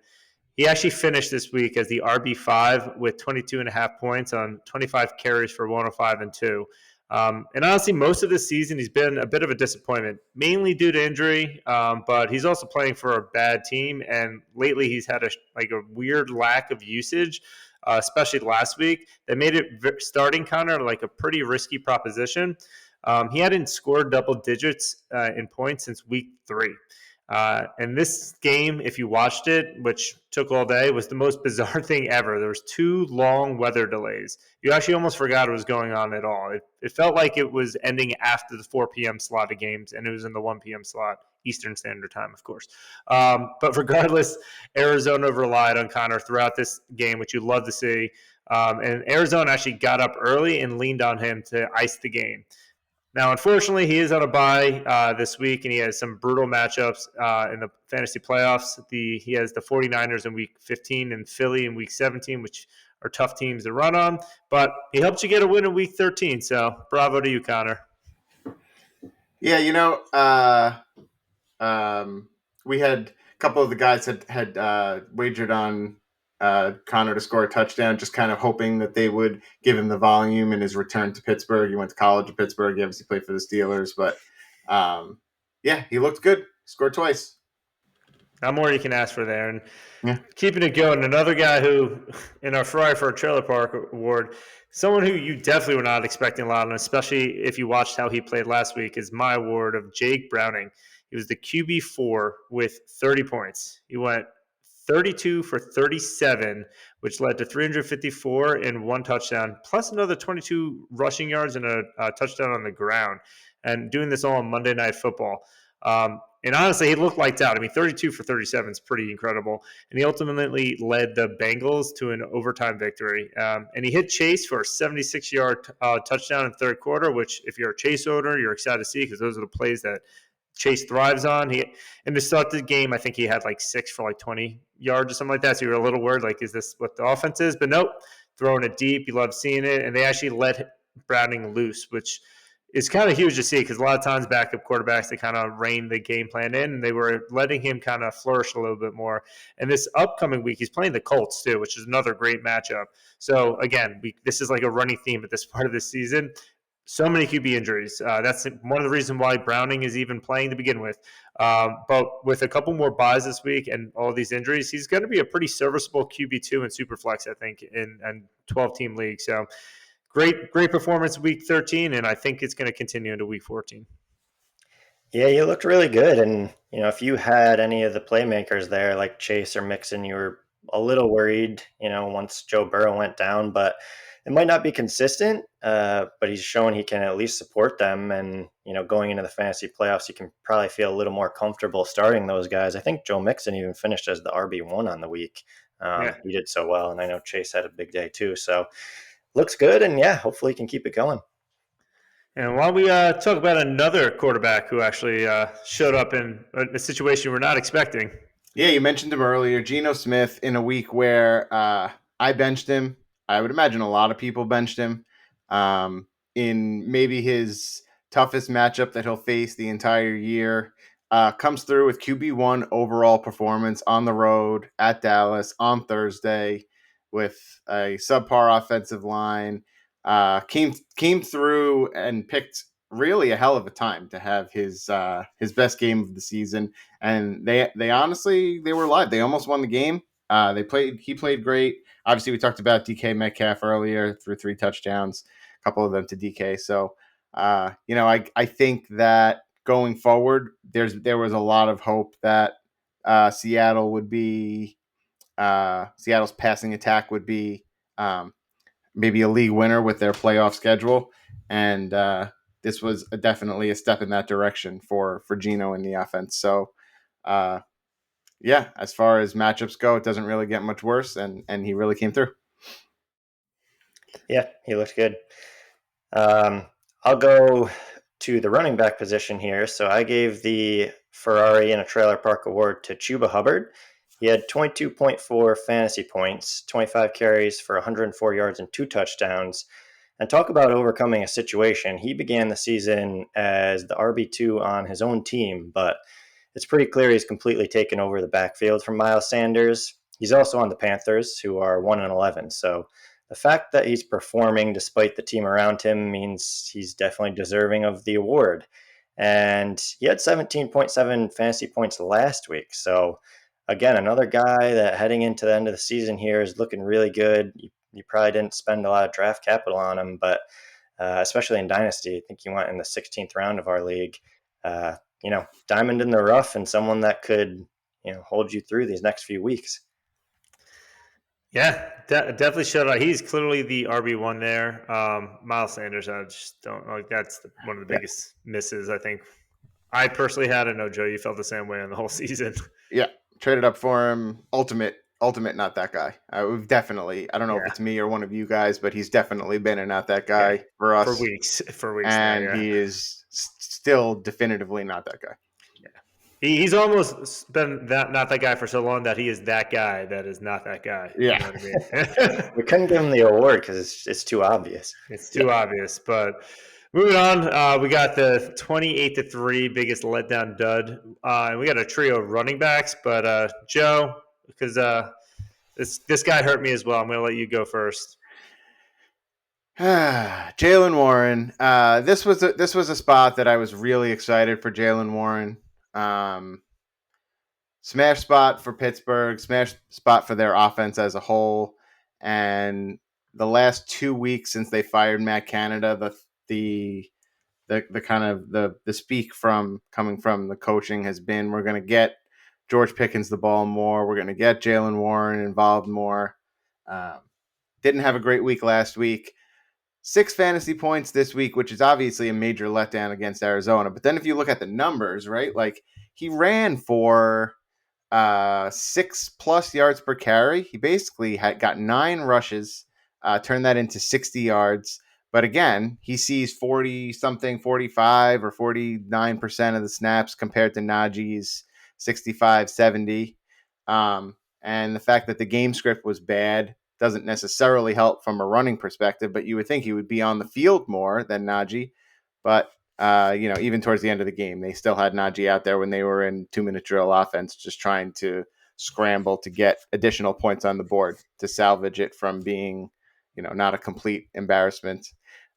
he actually finished this week as the RB5 with 22.5 points on 25 carries for 105 and 2. And honestly, most of this season, he's been a bit of a disappointment, mainly due to injury, but he's also playing for a bad team. And lately, he's had a weird lack of usage, especially last week, that made it starting Conner like a pretty risky proposition. He hadn't scored double digits in points since week 3. And this game, if you watched it, which took all day, was the most bizarre thing ever. There was 2 long weather delays. You actually almost forgot what was going on at all. It felt like it was ending after the 4 p.m. slot of games, and it was in the 1 p.m. slot, Eastern Standard Time, of course. But regardless, Arizona relied on Conner throughout this game, which you love to see. And Arizona actually got up early and leaned on him to ice the game. Now, unfortunately, he is on a bye this week, and he has some brutal matchups in the fantasy playoffs. He has the 49ers in week 15 and Philly in week 17, which are tough teams to run on. But he helped you get a win in week 13, so bravo to you, Conner. Yeah, we had a couple of the guys had wagered on Conner to score a touchdown, just kind of hoping that they would give him the volume in his return to Pittsburgh. He went to college in Pittsburgh. He obviously played for the Steelers, but he looked good. Scored twice. Not more you can ask for there. And keeping it going, another guy who, in our Ferrari for a Trailer Park Award, someone who you definitely were not expecting a lot, and especially if you watched how he played last week, is my award of Jake Browning. He was the QB4 with 30 points. He went 32 for 37, which led to 354 and 1 touchdown, plus another 22 rushing yards and a touchdown on the ground, and doing this all on Monday Night Football. And honestly, he looked lights out. I mean, 32 for 37 is pretty incredible. And he ultimately led the Bengals to an overtime victory. And he hit Chase for a 76-yard touchdown in the third quarter, which if you're a Chase owner, you're excited to see because those are the plays that Chase thrives on. In the start of the game, I think he had 6 for 20 yards or something like that. So you're a little worried, is this what the offense is? But nope, throwing it deep. You love seeing it. And they actually let Browning loose, which is kind of huge to see because a lot of times backup quarterbacks, they kind of rein the game plan in, and they were letting him kind of flourish a little bit more. And this upcoming week, he's playing the Colts too, which is another great matchup. So again, this is like a running theme at this part of the season. So many QB injuries. That's one of the reasons why Browning is even playing to begin with. But with a couple more buys this week and all these injuries, he's going to be a pretty serviceable QB2 in Superflex, I think, in 12-team league. So great performance week 13, and I think it's going to continue into week 14. Yeah, you looked really good. And, if you had any of the playmakers there, like Chase or Mixon, you were a little worried, once Joe Burrow went down. But it might not be consistent, but he's shown he can at least support them. And, going into the fantasy playoffs, you can probably feel a little more comfortable starting those guys. I think Joe Mixon even finished as the RB1 on the week. He did so well. And I know Chase had a big day too. So looks good. And yeah, hopefully he can keep it going. And while we talk about another quarterback who actually showed up in a situation we're not expecting. Yeah, you mentioned him earlier, Geno Smith, in a week where I benched him. I would imagine a lot of people benched him in maybe his toughest matchup that he'll face the entire year. Comes through with QB1 overall performance on the road at Dallas on Thursday with a subpar offensive line. Came through and picked really a hell of a time to have his best game of the season, and they honestly they were live. They almost won the game. He played great. Obviously, we talked about DK Metcalf earlier, threw 3 touchdowns, a couple of them to DK. So, I think that going forward, there was a lot of hope that Seattle would be Seattle's passing attack would be maybe a league winner with their playoff schedule. And this was definitely a step in that direction for Geno in the offense. So, as far as matchups go, it doesn't really get much worse. And he really came through. Yeah, he looked good. I'll go to the running back position here. So I gave the Ferrari in a Trailer Park Award to Chuba Hubbard. He had 22.4 fantasy points, 25 carries for 104 yards and 2 touchdowns. And talk about overcoming a situation. He began the season as the RB2 on his own team, but it's pretty clear he's completely taken over the backfield from Miles Sanders. He's also on the Panthers, who are 1-11. So the fact that he's performing despite the team around him means he's definitely deserving of the award. And he had 17.7 fantasy points last week. So again, another guy that heading into the end of the season here is looking really good. You probably didn't spend a lot of draft capital on him, but especially in Dynasty, I think he went in the 16th round of our league. Diamond in the rough and someone that could, hold you through these next few weeks. Yeah, definitely showed out. He's clearly the RB1 there. Miles Sanders, I just don't like. That's one of the biggest misses, I think. I personally had. I know, Joe, you felt the same way on the whole season. Yeah, traded up for him. Ultimate, not that guy. We've definitely, I don't know if it's me or one of you guys, but he's definitely been a not that guy for us. For weeks. And now, he is still definitively not that guy. He's almost been not that guy for so long that he is that guy that is not that guy. Yeah. You know what I mean? We couldn't give him the award because it's too obvious. It's too obvious. But moving on, we got the 28-3 biggest letdown dud. And we got a trio of running backs. But Joe, because this guy hurt me as well, I'm going to let you go first. Jaylen Warren. This was a spot that I was really excited for Jaylen Warren. Smash spot for Pittsburgh, smash spot for their offense as a whole. And the last 2 weeks since they fired Matt Canada, the kind of the speak from coming from the coaching has been, we're going to get George Pickens the ball more. We're going to get Jaylen Warren involved more. Didn't have a great week last week. 6 fantasy points this week, which is obviously a major letdown against Arizona. But then if you look at the numbers, right, like he ran for 6+ yards per carry. He basically got 9 rushes, turned that into 60 yards. But again, he sees 45 or 49% of the snaps compared to Najee's 65, 70. And the fact that the game script was bad doesn't necessarily help from a running perspective, but you would think he would be on the field more than Najee. But, even towards the end of the game, they still had Najee out there when they were in 2-minute drill offense, just trying to scramble to get additional points on the board to salvage it from being, not a complete embarrassment.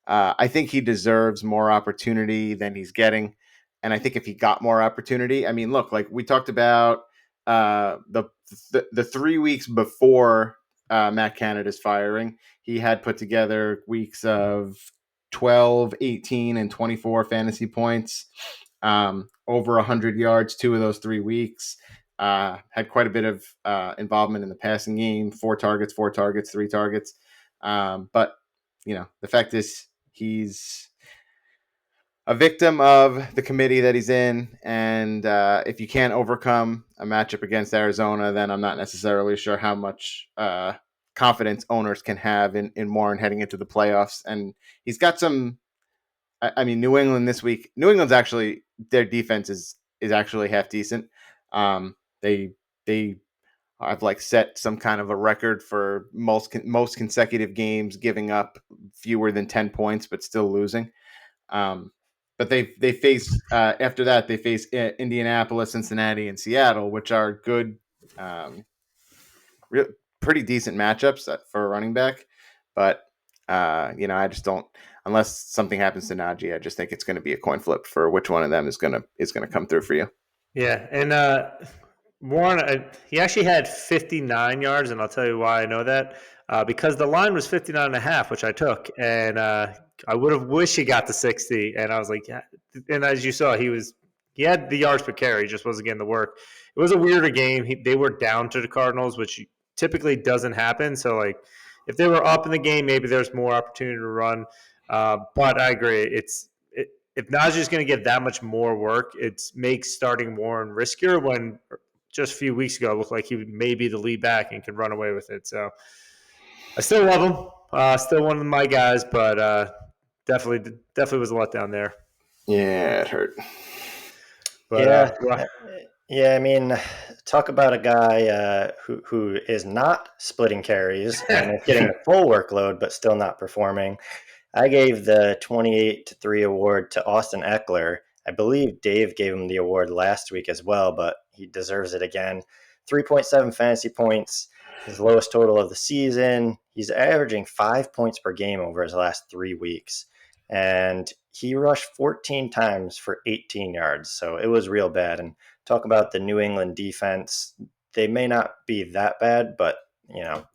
I think he deserves more opportunity than he's getting. And I think if he got more opportunity, I mean, look, like we talked about the 3 weeks before Matt Canada's firing. He had put together weeks of 12, 18, and 24 fantasy points, over 100 yards 2 of those 3 weeks. Had quite a bit of involvement in the passing game, 4 targets, 3 targets. But, the fact is he's a victim of the committee that he's in. And if you can't overcome a matchup against Arizona, then I'm not necessarily sure how much confidence owners can have in Warren heading into the playoffs. And he's got some, New England this week, New England's actually, their defense is actually half decent. They have set some kind of a record for most consecutive games giving up fewer than 10 points, but still losing. But they face after that they face Indianapolis, Cincinnati, and Seattle, which are good, pretty decent matchups for a running back. But I just don't, unless something happens to Najee, I just think it's going to be a coin flip for which one of them is going to come through for you. Yeah, and Warren, he actually had 59 yards, and I'll tell you why I know that. Because the line was 59.5, which I took, and I would have wished he got to 60, and I was like, yeah. And as you saw, he had the yards per carry, just wasn't getting the work. It was a weirder game. They were down to the Cardinals, which typically doesn't happen. So, if they were up in the game, maybe there's more opportunity to run. But I agree. If Najee's going to get that much more work, it makes starting Warren riskier when just a few weeks ago it looked like he may be the lead back and could run away with it. So I still love him. Still one of my guys, but definitely was a letdown there. Yeah, it hurt. But, yeah. Talk about a guy who is not splitting carries and is getting a full workload, but still not performing. I gave the 28-3 award to Austin Eckler. I believe Dave gave him the award last week as well, but he deserves it again. 3.7 fantasy points, his lowest total of the season. He's averaging 5 points per game over his last 3 weeks. And he rushed 14 times for 18 yards. So it was real bad. And talk about the New England defense. They may not be that bad, but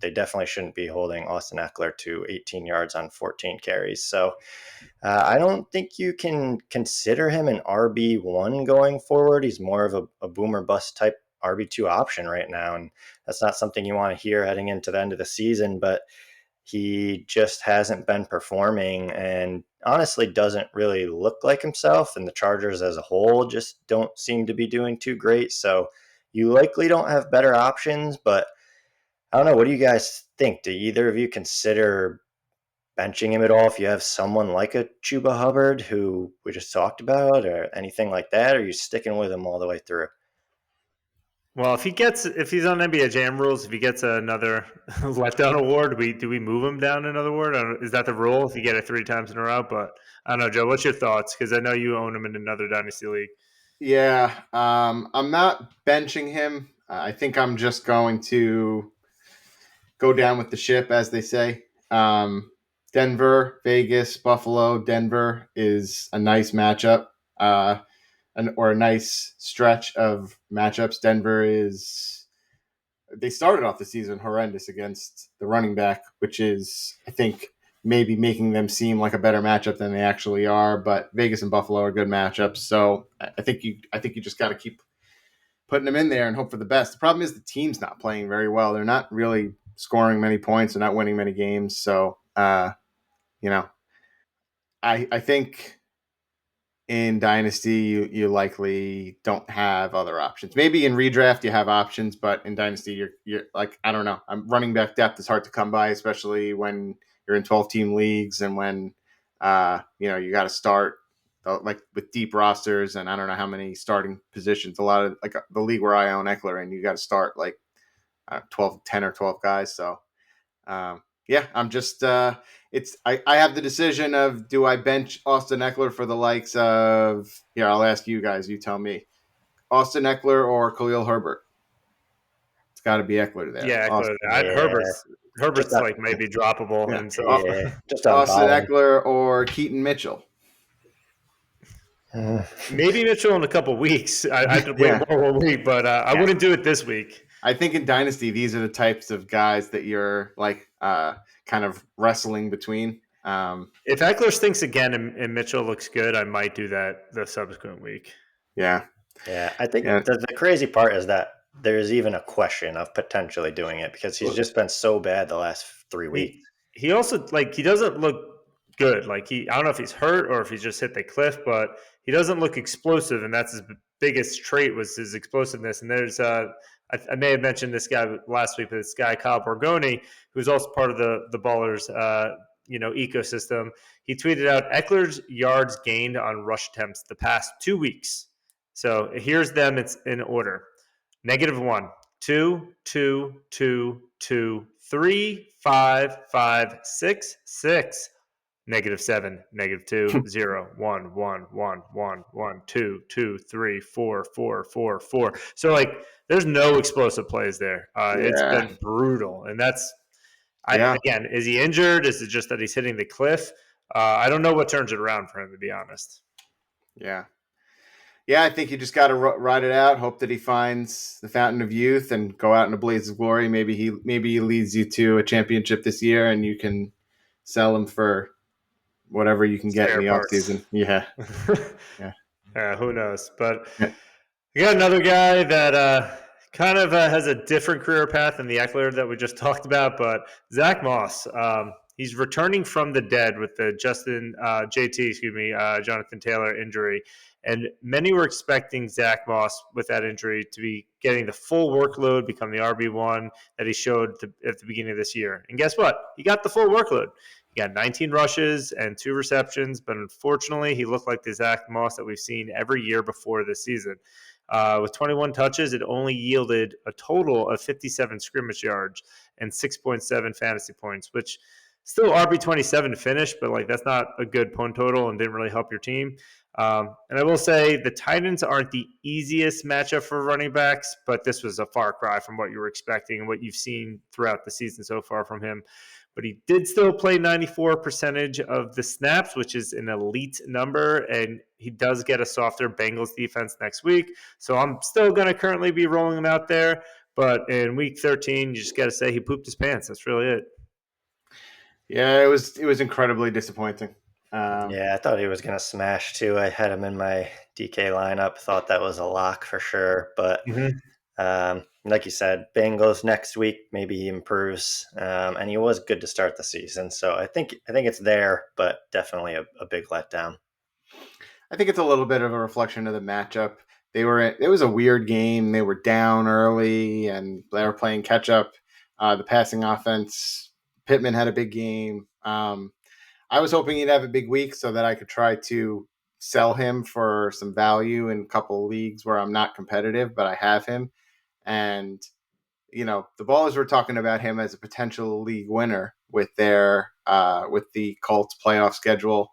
they definitely shouldn't be holding Austin Eckler to 18 yards on 14 carries. So I don't think you can consider him an RB1 going forward. He's more of a boomer bust type RB2 option right now. And that's not something you want to hear heading into the end of the season, but he just hasn't been performing and honestly doesn't really look like himself. And the Chargers as a whole just don't seem to be doing too great. So you likely don't have better options, but I don't know. What do you guys think? Do either of you consider benching him at all if you have someone like a Chuba Hubbard who we just talked about or anything like that? Or are you sticking with him all the way through? Well, if he's on NBA Jam rules, if he gets another letdown award, do we move him down another award? Is that the rule if you get it 3 times in a row? But I don't know, Joe, what's your thoughts? Because I know you own him in another Dynasty League. Yeah, I'm not benching him. I think I'm just going to go down with the ship, as they say. Denver, Vegas, Buffalo. Denver is a nice matchup, or a nice stretch of matchups. They started off the season horrendous against the running back, which is, I think, maybe making them seem like a better matchup than they actually are. But Vegas and Buffalo are good matchups, so I think you just got to keep putting them in there and hope for the best. The problem is the team's not playing very well. They're not really scoring many points. They're not winning many games. So, I think in Dynasty, you likely don't have other options. Maybe in redraft you have options, but in Dynasty, you're like, I don't know. Running back depth is hard to come by, especially when you're in 12-team leagues and when, you got to start with deep rosters, and I don't know how many starting positions. A lot of the league where I own Eckler, and you got to start 10 or 12 guys. So, I'm just I have the decision of, do I bench Austin Eckler for the likes of, here, I'll ask you guys, you tell me, Austin Eckler or Khalil Herbert? It's got to be Eckler there. Yeah, Eckler. Herbert's maybe droppable. Yeah. And so just Austin Eckler or Keaton Mitchell? Maybe Mitchell in a couple weeks. I'd wait more 1 week, but I wouldn't do it this week. I think in Dynasty, these are the types of guys that you're like kind of wrestling between. If Eckler stinks again and Mitchell looks good, I might do that the subsequent week. Yeah. Yeah, I think the crazy part is that there's even a question of potentially doing it because he's just been so bad the last 3 weeks. He also, he doesn't look good. I don't know if he's hurt or if he's just hit the cliff, but he doesn't look explosive, and that's his biggest trait was his explosiveness. And there's I may have mentioned this guy last week, but this guy Kyle Borgoni, who's also part of the Ballers ecosystem. He tweeted out Eckler's yards gained on rush attempts the past 2 weeks. So here's them. It's in order: -1, 2, 2, 2, 2, 3, 5, 5, 6, 6. -7, -2, 0, 1, 1, 1, 1, 1, 2, 2, 3, 4, 4, 4, 4. So there's no explosive plays there. It's been brutal, and that's again. Is he injured? Is it just that he's hitting the cliff? I don't know what turns it around for him, to be honest. Yeah. Yeah, I think you just got to ride it out. Hope that he finds the fountain of youth and go out in a blaze of glory. Maybe he leads you to a championship this year, and you can sell him for whatever you can get in the offseason. Yeah. Yeah. Who knows? But we got another guy that kind of has a different career path than the Eckler that we just talked about, but Zach Moss. He's returning from the dead with the Jonathan Taylor injury. And many were expecting Zach Moss with that injury to be getting the full workload, become the RB1 that he showed at the beginning of this year. And guess what? He got the full workload. He got 19 rushes and 2 receptions, but unfortunately, he looked like the Zach Moss that we've seen every year before this season. With 21 touches, it only yielded a total of 57 scrimmage yards and 6.7 fantasy points, which still RB27 to finish, but that's not a good point total and didn't really help your team. And I will say the Titans aren't the easiest matchup for running backs, but this was a far cry from what you were expecting and what you've seen throughout the season so far from him. But he did still play 94% of the snaps, which is an elite number, and he does get a softer Bengals defense next week. So I'm still going to currently be rolling him out there. But in week 13, you just got to say he pooped his pants. That's really it. Yeah, it was incredibly disappointing. I thought he was going to smash too. I had him in my DK lineup, thought that was a lock for sure. But like you said, Bengals next week, maybe he improves. And he was good to start the season. So I think it's there, but definitely a big letdown. I think it's a little bit of a reflection of the matchup. It was a weird game. They were down early and they were playing catch up. The passing offense, Pittman had a big game. I was hoping he'd have a big week so that I could try to sell him for some value in a couple of leagues where I'm not competitive, but I have him. And, the Ballers were talking about him as a potential league winner with with the Colts playoff schedule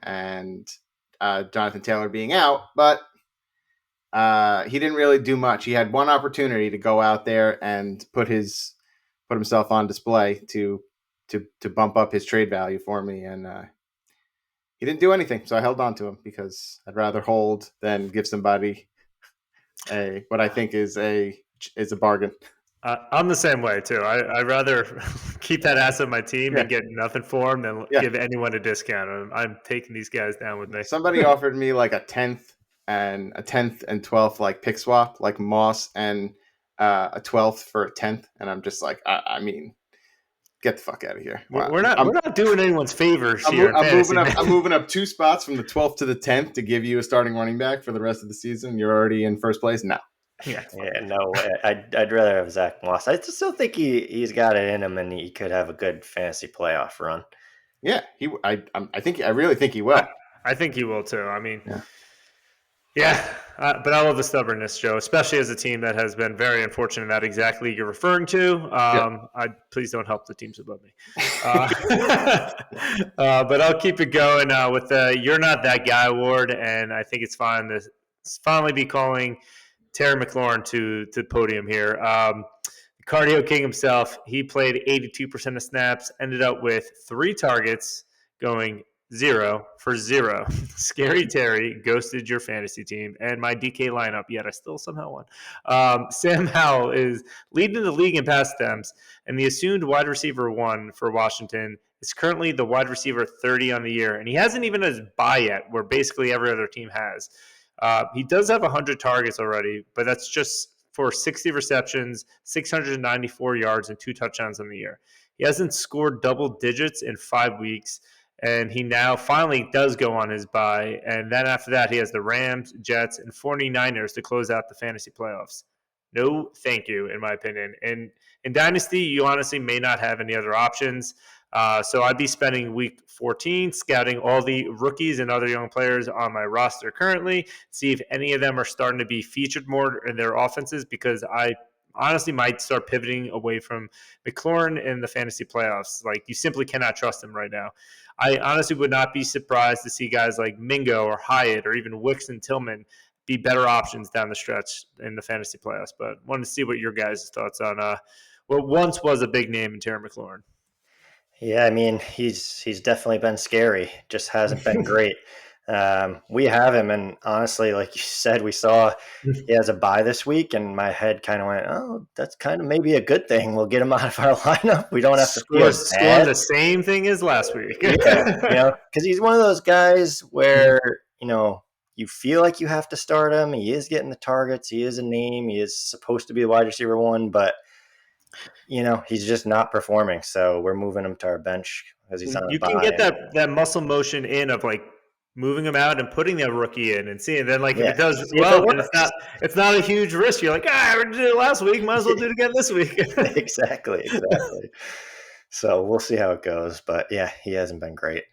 and Jonathan Taylor being out, but he didn't really do much. He had one opportunity to go out there and put himself on display to bump up his trade value for me, and he didn't do anything. So I held on to him because I'd rather hold than give somebody what I think is a bargain. I'm the same way too. I'd rather keep that asset on my team and get nothing for him than give anyone a discount. I'm taking these guys down with me. Somebody offered me a 10th and 12th pick swap, like Moss and a 12th for a 10th, and I'm just I mean. Get the fuck out of here! Wow. We're not doing anyone's favors here. I'm moving up 2 spots from the 12th to the 10th to give you a starting running back for the rest of the season. You're already in first place. No. No way. I'd rather have Zach Moss. I still think he's got it in him, and he could have a good fantasy playoff run. Yeah, I really think he will. I think he will too. I mean, but I love the stubbornness, Joe, especially as a team that has been very unfortunate in that exact league you're referring to. Please don't help the teams above me. But I'll keep it going with the You're Not That Guy award, and I think it's fine to finally be calling Terry McLaurin to the podium here. Cardio King himself, he played 82% of snaps, ended up with 3 targets, going 0 for 0. Scary Terry ghosted your fantasy team and my DK lineup, yet I still somehow won. Sam Howell is leading the league in pass attempts, and the assumed wide receiver 1 for Washington is currently the wide receiver 30 on the year, and he hasn't even had his bye yet, where basically every other team has. He does have 100 targets already, but that's just for 60 receptions, 694 yards, and 2 touchdowns on the year. He hasn't scored double digits in 5 weeks, and he now finally does go on his bye. And then after that, he has the Rams, Jets, and 49ers to close out the fantasy playoffs. No, thank you, in my opinion. And in Dynasty, you honestly may not have any other options. So I'd be spending week 14 scouting all the rookies and other young players on my roster currently, see if any of them are starting to be featured more in their offenses, because I honestly might start pivoting away from McLaurin in the fantasy playoffs. Like, you simply cannot trust him right now. I honestly would not be surprised to see guys like Mingo or Hyatt or even Wicks and Tillman be better options down the stretch in the fantasy playoffs. But wanted to see what your guys' thoughts on what once was a big name in Terry McLaurin. Yeah, I mean, he's definitely been scary. Just hasn't been great. We have him, and honestly, like you said, we saw he has a bye this week, and my head kind of went, "Oh, that's kind of maybe a good thing. We'll get him out of our lineup. We don't have to feel score the same thing as last week." Yeah, because he's one of those guys where you feel like you have to start him. He is getting the targets. He is a name. He is supposed to be a wide receiver 1, but he's just not performing. So we're moving him to our bench because he's on. You can get that muscle motion in of like moving him out and putting that rookie in and seeing. Then if it does well, then it's not a huge risk. You're like, I already did it last week. Might as well do it again this week. Exactly. So we'll see how it goes. But yeah, he hasn't been great.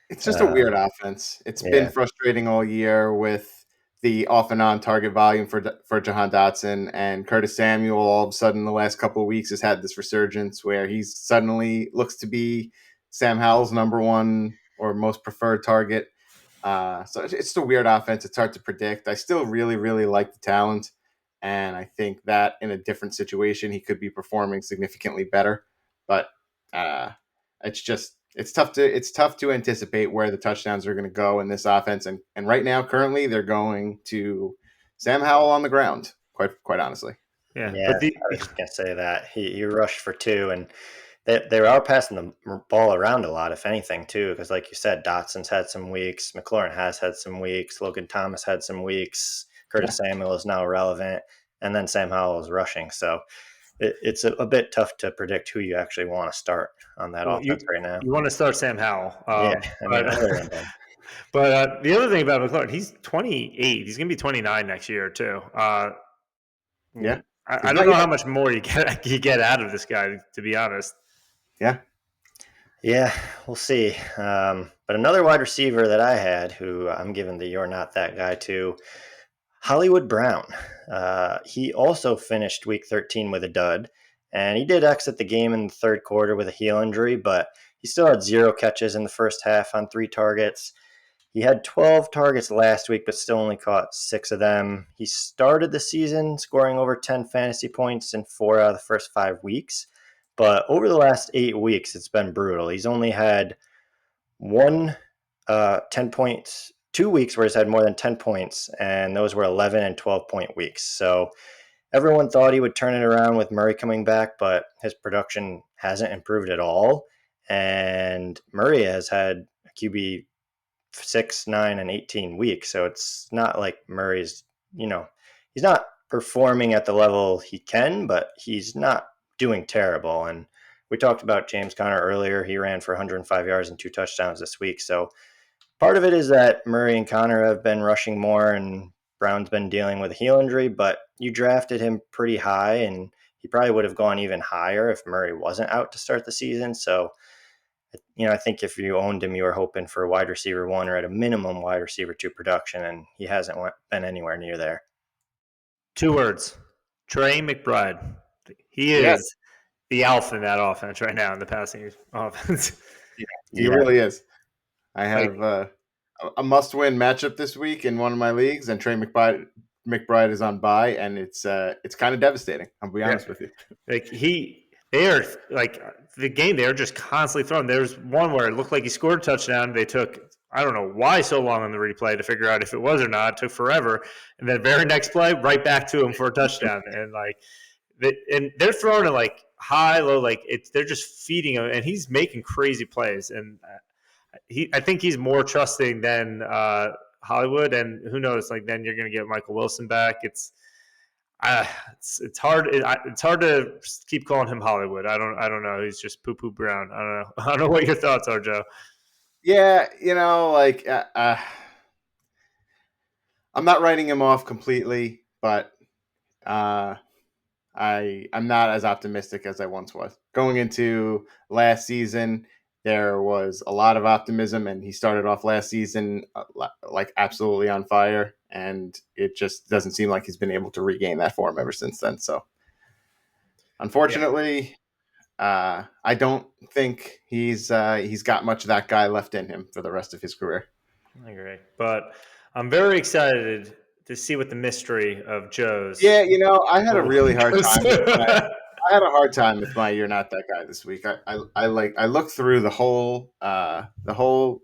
It's just a weird offense. It's been frustrating all year with the off and on target volume for Jahan Dotson, and Curtis Samuel all of a sudden the last couple of weeks has had this resurgence where he suddenly looks to be Sam Howell's number 1 or most preferred target. So it's just a weird offense. It's hard to predict. I still really, really like the talent, and I think that in a different situation he could be performing significantly better. But it's tough to anticipate where the touchdowns are going to go in this offense, and right now currently they're going to Sam Howell on the ground. Quite honestly, yeah. But I was just gonna say that he rushed for 2, and they are passing the ball around a lot, if anything, too. Because like you said, Dotson's had some weeks, McLaurin has had some weeks, Logan Thomas had some weeks, Curtis Samuel is now relevant, and then Sam Howell is rushing. So it's a bit tough to predict who you actually want to start on that offense right now. You want to start Sam Howell. But the other thing about McLaurin, he's 28. He's going to be 29 next year, too. I don't know how much more you get out of this guy, to be honest. Yeah, we'll see. But another wide receiver that I had, who I'm giving the "you're not that guy" to, Hollywood Brown. He also finished week 13 with a dud, and he did exit the game in the third quarter with a heel injury, but he still had 0 catches in the first half on 3 targets. He had 12 targets last week, but still only caught 6 of them. He started the season scoring over 10 fantasy points in 4 out of the first 5 weeks, but over the last 8 weeks, it's been brutal. He's only had 10 points, 2 weeks where he's had more than 10 points, and those were 11 and 12-point weeks. So everyone thought he would turn it around with Murray coming back, but his production hasn't improved at all. And Murray has had a QB 6, 9, and 18 weeks. So it's not like Murray's, he's not performing at the level he can, but he's not doing terrible. And we talked about James Conner earlier. He ran for 105 yards and 2 touchdowns this week. So part of it is that Murray and Conner have been rushing more, and Brown's been dealing with a heel injury, but you drafted him pretty high, and he probably would have gone even higher if Murray wasn't out to start the season. So, I think if you owned him, you were hoping for wide receiver 1 or at a minimum wide receiver 2 production, and he hasn't been anywhere near there. 2 words: Trey McBride. He is the alpha in that offense right now in the passing offense. He really is. I have a must-win matchup this week in one of my leagues, and Trey McBride is on bye, and it's kind of devastating. I'll be honest with you. they're like the game. They're just constantly throwing. There's one where it looked like he scored a touchdown. They took, I don't know why so long on the replay to figure out if it was or not. It took forever. And then very next play, right back to him for a touchdown. And like, they're throwing it like high, low, like they're just feeding him, and he's making crazy plays. And I think he's more trusting than Hollywood. And who knows? Like then you're going to get Michael Wilson back. It's hard. It's hard to keep calling him Hollywood. I don't know. He's just poo poo Brown. I don't know what your thoughts are, Joe. Yeah, like I'm not writing him off completely, but I'm not as optimistic as I once was. Going into last season, there was a lot of optimism, and he started off last season like absolutely on fire, and it just doesn't seem like he's been able to regain that form ever since then. So, unfortunately, I don't think he's got much of that guy left in him for the rest of his career. I agree, but I'm very excited to see what the mystery of Joe's. Yeah, I had a really hard time. I had a hard time with my "You're Not That Guy" this week. I looked through the whole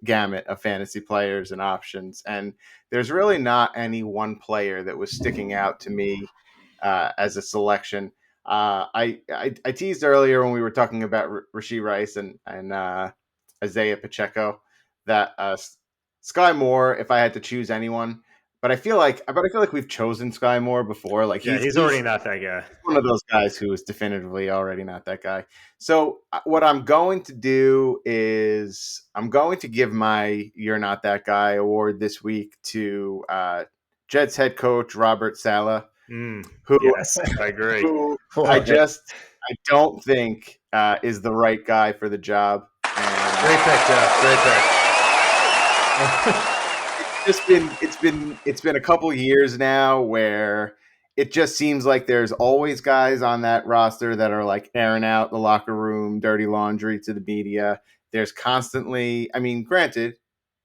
gamut of fantasy players and options, and there's really not any one player that was sticking out to me as a selection. I teased earlier when we were talking about Rashee Rice and Isaiah Pacheco that Sky Moore, if I had to choose anyone. But I feel like we've chosen Sky Moore before. Like he's already not that guy. One of those guys who is definitively already not that guy. So what I'm going to do is I'm going to give my "You're Not That Guy" award this week to Jets head coach Robert Saleh, who yes, I agree. Who I don't think is the right guy for the job. And great pick, Jeff. Great pick. It's been a couple years now where it just seems like there's always guys on that roster that are like airing out the locker room dirty laundry to the media. There's constantly, I mean, granted,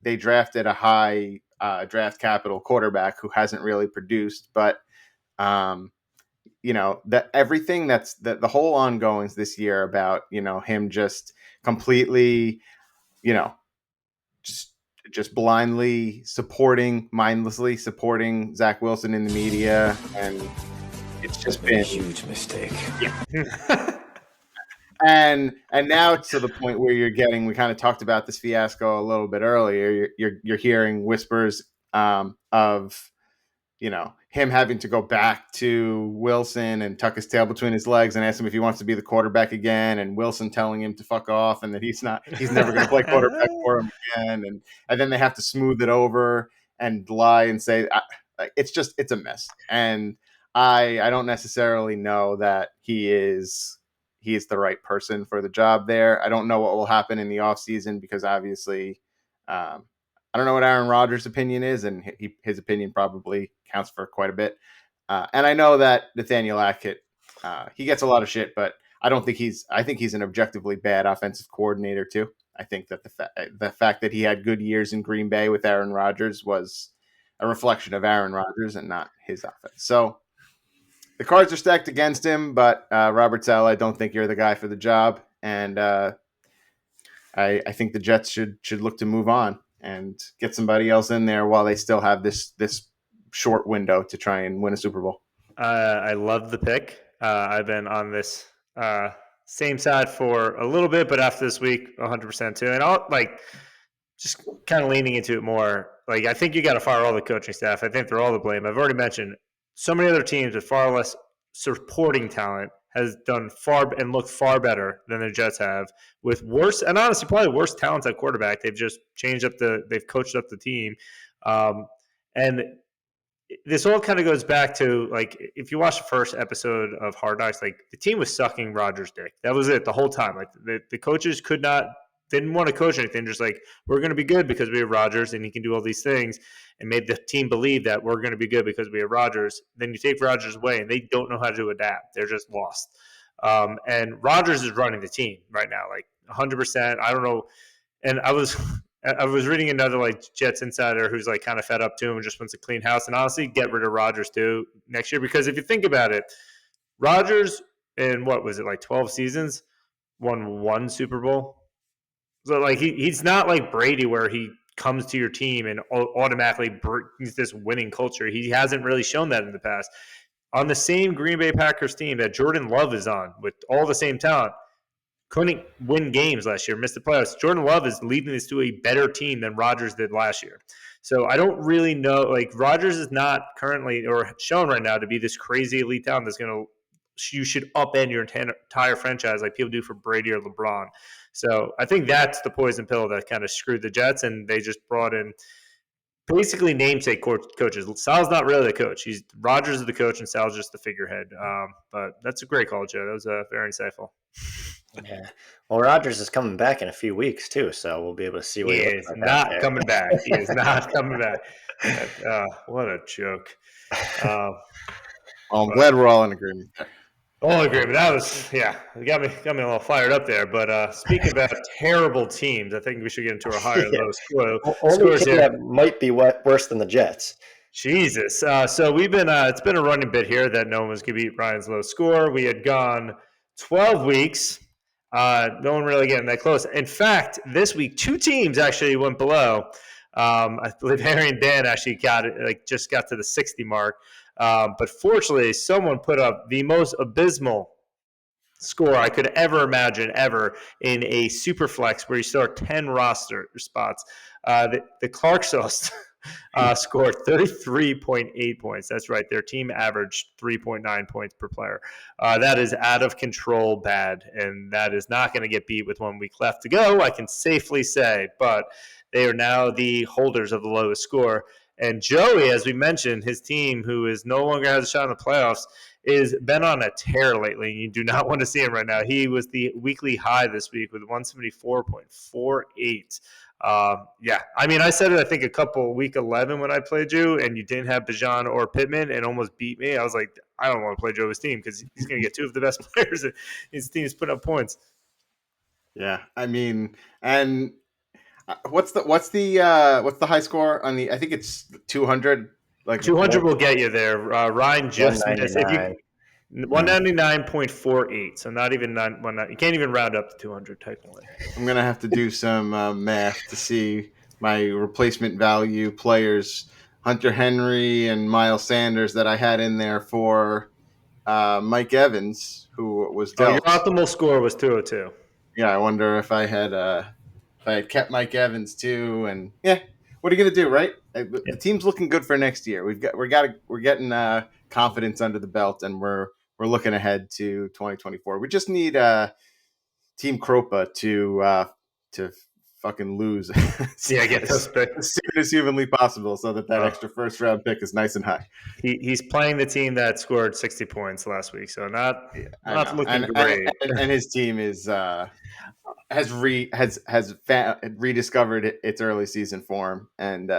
they drafted a high draft capital quarterback who hasn't really produced, but that everything that's the whole ongoings this year about him just completely just blindly mindlessly supporting Zach Wilson in the media, and it's just been a huge mistake. Yeah. and now to the point where we kind of talked about this fiasco a little bit earlier. You're hearing whispers of him having to go back to Wilson and tuck his tail between his legs and ask him if he wants to be the quarterback again, and Wilson telling him to fuck off and that he's never going to play quarterback for him again. And then they have to smooth it over and lie and say, it's a mess. And I don't necessarily know that he is the right person for the job there. I don't know what will happen in the offseason because obviously, I don't know what Aaron Rodgers' opinion is, and his opinion probably counts for quite a bit. And I know that Nathaniel Hackett, he gets a lot of shit, but I think he's an objectively bad offensive coordinator too. I think that the fact that he had good years in Green Bay with Aaron Rodgers was a reflection of Aaron Rodgers and not his offense. So the cards are stacked against him, but Robert Saleh, I don't think you're the guy for the job, and I think the Jets should look to move on and get somebody else in there while they still have this short window to try and win a Super Bowl. I love the pick. I've been on this same side for a little bit, but after this week, 100% too. And I'll just kind of leaning into it more. Like, I think you got to fire all the coaching staff. I think they're all to blame. I've already mentioned so many other teams with far less supporting talent has done and looked far better than the Jets have, with worse and honestly probably worse talent at quarterback. They've just they've coached up the team, and this all kind of goes back to, like, if you watch the first episode of Hard Knocks, like, the team was sucking Rodgers' dick. That was it the whole time. Like, the coaches didn't want to coach anything. Just like, we're going to be good because we have Rodgers and he can do all these things, and made the team believe that we're going to be good because we have Rodgers. Then you take Rodgers away and they don't know how to adapt. They're just lost. And Rodgers is running the team right now, like 100%. I don't know. And I was reading another Jets insider who's kind of fed up too and just wants to clean house, and honestly get rid of Rodgers too next year. Because if you think about it, Rodgers in what was it, like 12 seasons, won one Super Bowl. So like he's not like Brady where he comes to your team and automatically brings this winning culture. He hasn't really shown that in the past. On the same Green Bay Packers team that Jordan Love is on with all the same talent, couldn't win games last year, missed the playoffs. Jordan Love is leading this to a better team than Rodgers did last year. So I don't really know. Like Rodgers is not currently or shown right now to be this crazy elite talent that's going to you should upend your entire franchise like people do for Brady or LeBron. So I think that's the poison pill that kind of screwed the Jets, and they just brought in basically namesake coaches. Sal's not really the coach. Rodgers is the coach, and Sal's just the figurehead. But that's a great call, Joe. That was very insightful. Yeah. Well, Rodgers is coming back in a few weeks too, so we'll be able to see what he is like not coming back. He is not coming back. What a joke. I'm glad we're all in agreement there. All agreement. That was, it got me a little fired up there. But speaking about terrible teams, I think we should get into a higher low score. Only team that might be worse than the Jets. Jesus. So we've been it's been a running bit here that no one was going to beat Ryan's low score. We had gone 12 weeks. No one really getting that close. In fact, this week, 2 teams actually went below. I believe Harry and Dan actually got it, just got to the 60 mark. But fortunately, someone put up the most abysmal score I could ever imagine ever in a super flex where you start 10 roster spots. The Clark Sauce scored 33.8 points. That's right. Their team averaged 3.9 points per player. That is out of control bad, and that is not going to get beat with 1 week left to go, I can safely say. But they are now the holders of the lowest score. And Joey, as we mentioned, his team, who is no longer has a shot in the playoffs, is been on a tear lately. You do not want to see him right now. He was the weekly high this week with 174.48. I mean, I said it, I think, week 11 when I played you, and you didn't have Bijan or Pittman and almost beat me. I was like, I don't want to play Joey's team because he's going to get 2 of the best players, and his team is putting up points. Yeah, I mean, and what's the high score on the? I think it's 200. Like 200 will get you there. Ryan just missed 199.48. So not even 199. You can't even round up to 200 technically. I'm gonna have to do some math to see my replacement value players, Hunter Henry and Miles Sanders, that I had in there for Mike Evans, who was dealt. Your optimal score was 202. Yeah, I wonder if I had kept Mike Evans too, and what are you gonna do, right? The team's looking good for next year. We're getting confidence under the belt, and we're looking ahead to 2024. We just need Team Kropa to fucking lose. Get those picks as soon as humanly possible, so that extra first round pick is nice and high. He's playing the team that scored 60 points last week, so not looking great. And his team is has rediscovered its early season form and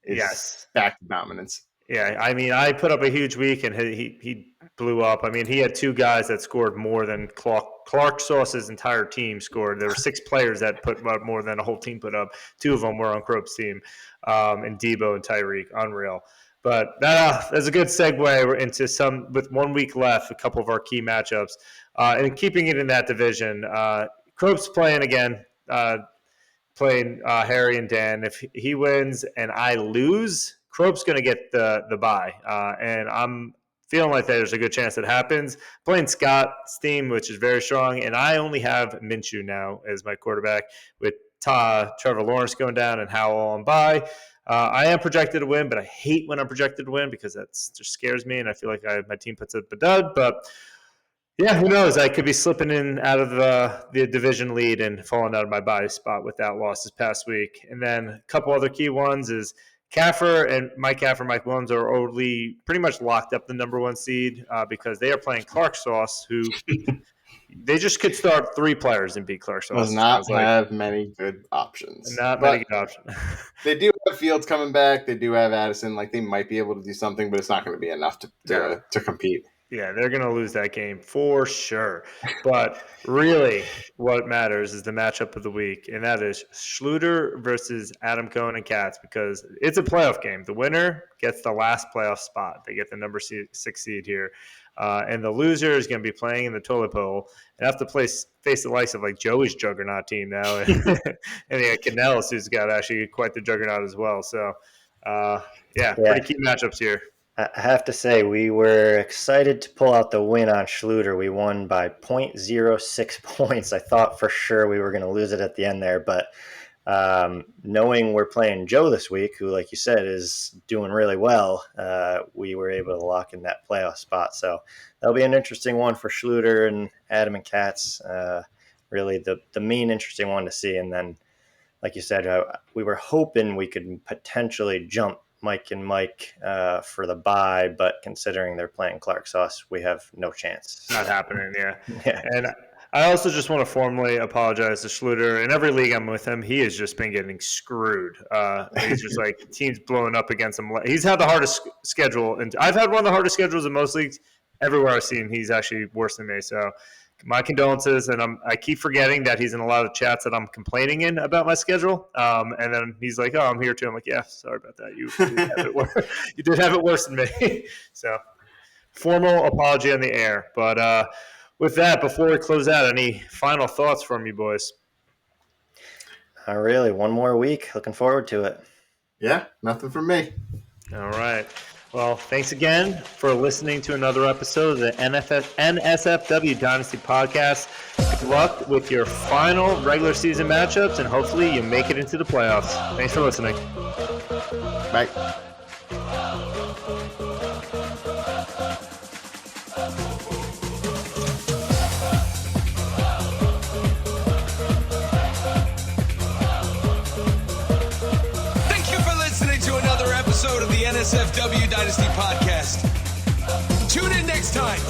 is back to dominance. Yeah, I mean, I put up a huge week and he blew up. I mean, he had 2 guys that scored more than Clark Sauce's entire team scored. There were 6 players that put up more than a whole team put up. 2 of them were on Krope's team, and Debo and Tyreek, unreal. But that's a good segue into with 1 week left, a couple of our key matchups. And keeping it in that division, Krope's playing again, playing Harry and Dan. If he wins and I lose, Krope's going to get the bye. And I'm feeling like there's a good chance that happens. Playing Scott's team, which is very strong, and I only have Minshew now as my quarterback with Trevor Lawrence going down and Howell on bye. I am projected to win, but I hate when I'm projected to win because that just scares me, and I feel like my team puts up a dud. But yeah, who knows? I could be slipping in out of the division lead and falling out of my bye spot with that loss this past week. And then a couple other key ones is Caffer and Mike Williams are already pretty much locked up the number 1 seed because they are playing Clark Sauce, who they just could start 3 players and beat Clark Sauce. Does not have many good options. Many good options. They do have Fields coming back. They do have Addison. Like, they might be able to do something, but it's not going to be enough to compete. Yeah, they're going to lose that game for sure. But really what matters is the matchup of the week, and that is Schluter versus Adam Cohen and Katz, because it's a playoff game. The winner gets the last playoff spot. They get the number 6 seed here. And the loser is going to be playing in the toilet bowl and have to face the likes of like Joey's juggernaut team now. And Canellis, who's got actually quite the juggernaut as well. So, pretty key matchups here. I have to say, we were excited to pull out the win on Schluter. We won by 0.06 points. I thought for sure we were going to lose it at the end there, but knowing we're playing Joe this week, who, like you said, is doing really well, we were able to lock in that playoff spot. So that'll be an interesting one for Schluter and Adam and Katz. Really the main interesting one to see. And then, like you said, we were hoping we could potentially jump Mike and Mike for the bye, but considering they're playing Clark Sauce, we have no chance. Not happening, yeah. And I also just want to formally apologize to Schluter. In every league I'm with him, he has just been getting screwed. He's just like teams blowing up against him. He's had the hardest schedule, and I've had one of the hardest schedules in most leagues. Everywhere I've seen, he's actually worse than me. So my condolences, and I keep forgetting that he's in a lot of chats that I'm complaining in about my schedule. And then he's like, "Oh, I'm here too." I'm like, "Yeah, sorry about that. You did have it worse. You did have it worse than me." So, formal apology on the air. But with that, before we close out, any final thoughts from you boys? Not really. One more week. Looking forward to it. Yeah, nothing from me. All right. Well, thanks again for listening to another episode of the NSFW Dynasty Podcast. Good luck with your final regular season matchups, and hopefully you make it into the playoffs. Thanks for listening. Bye. Episode of the NSFW Dynasty Podcast. Tune in next time.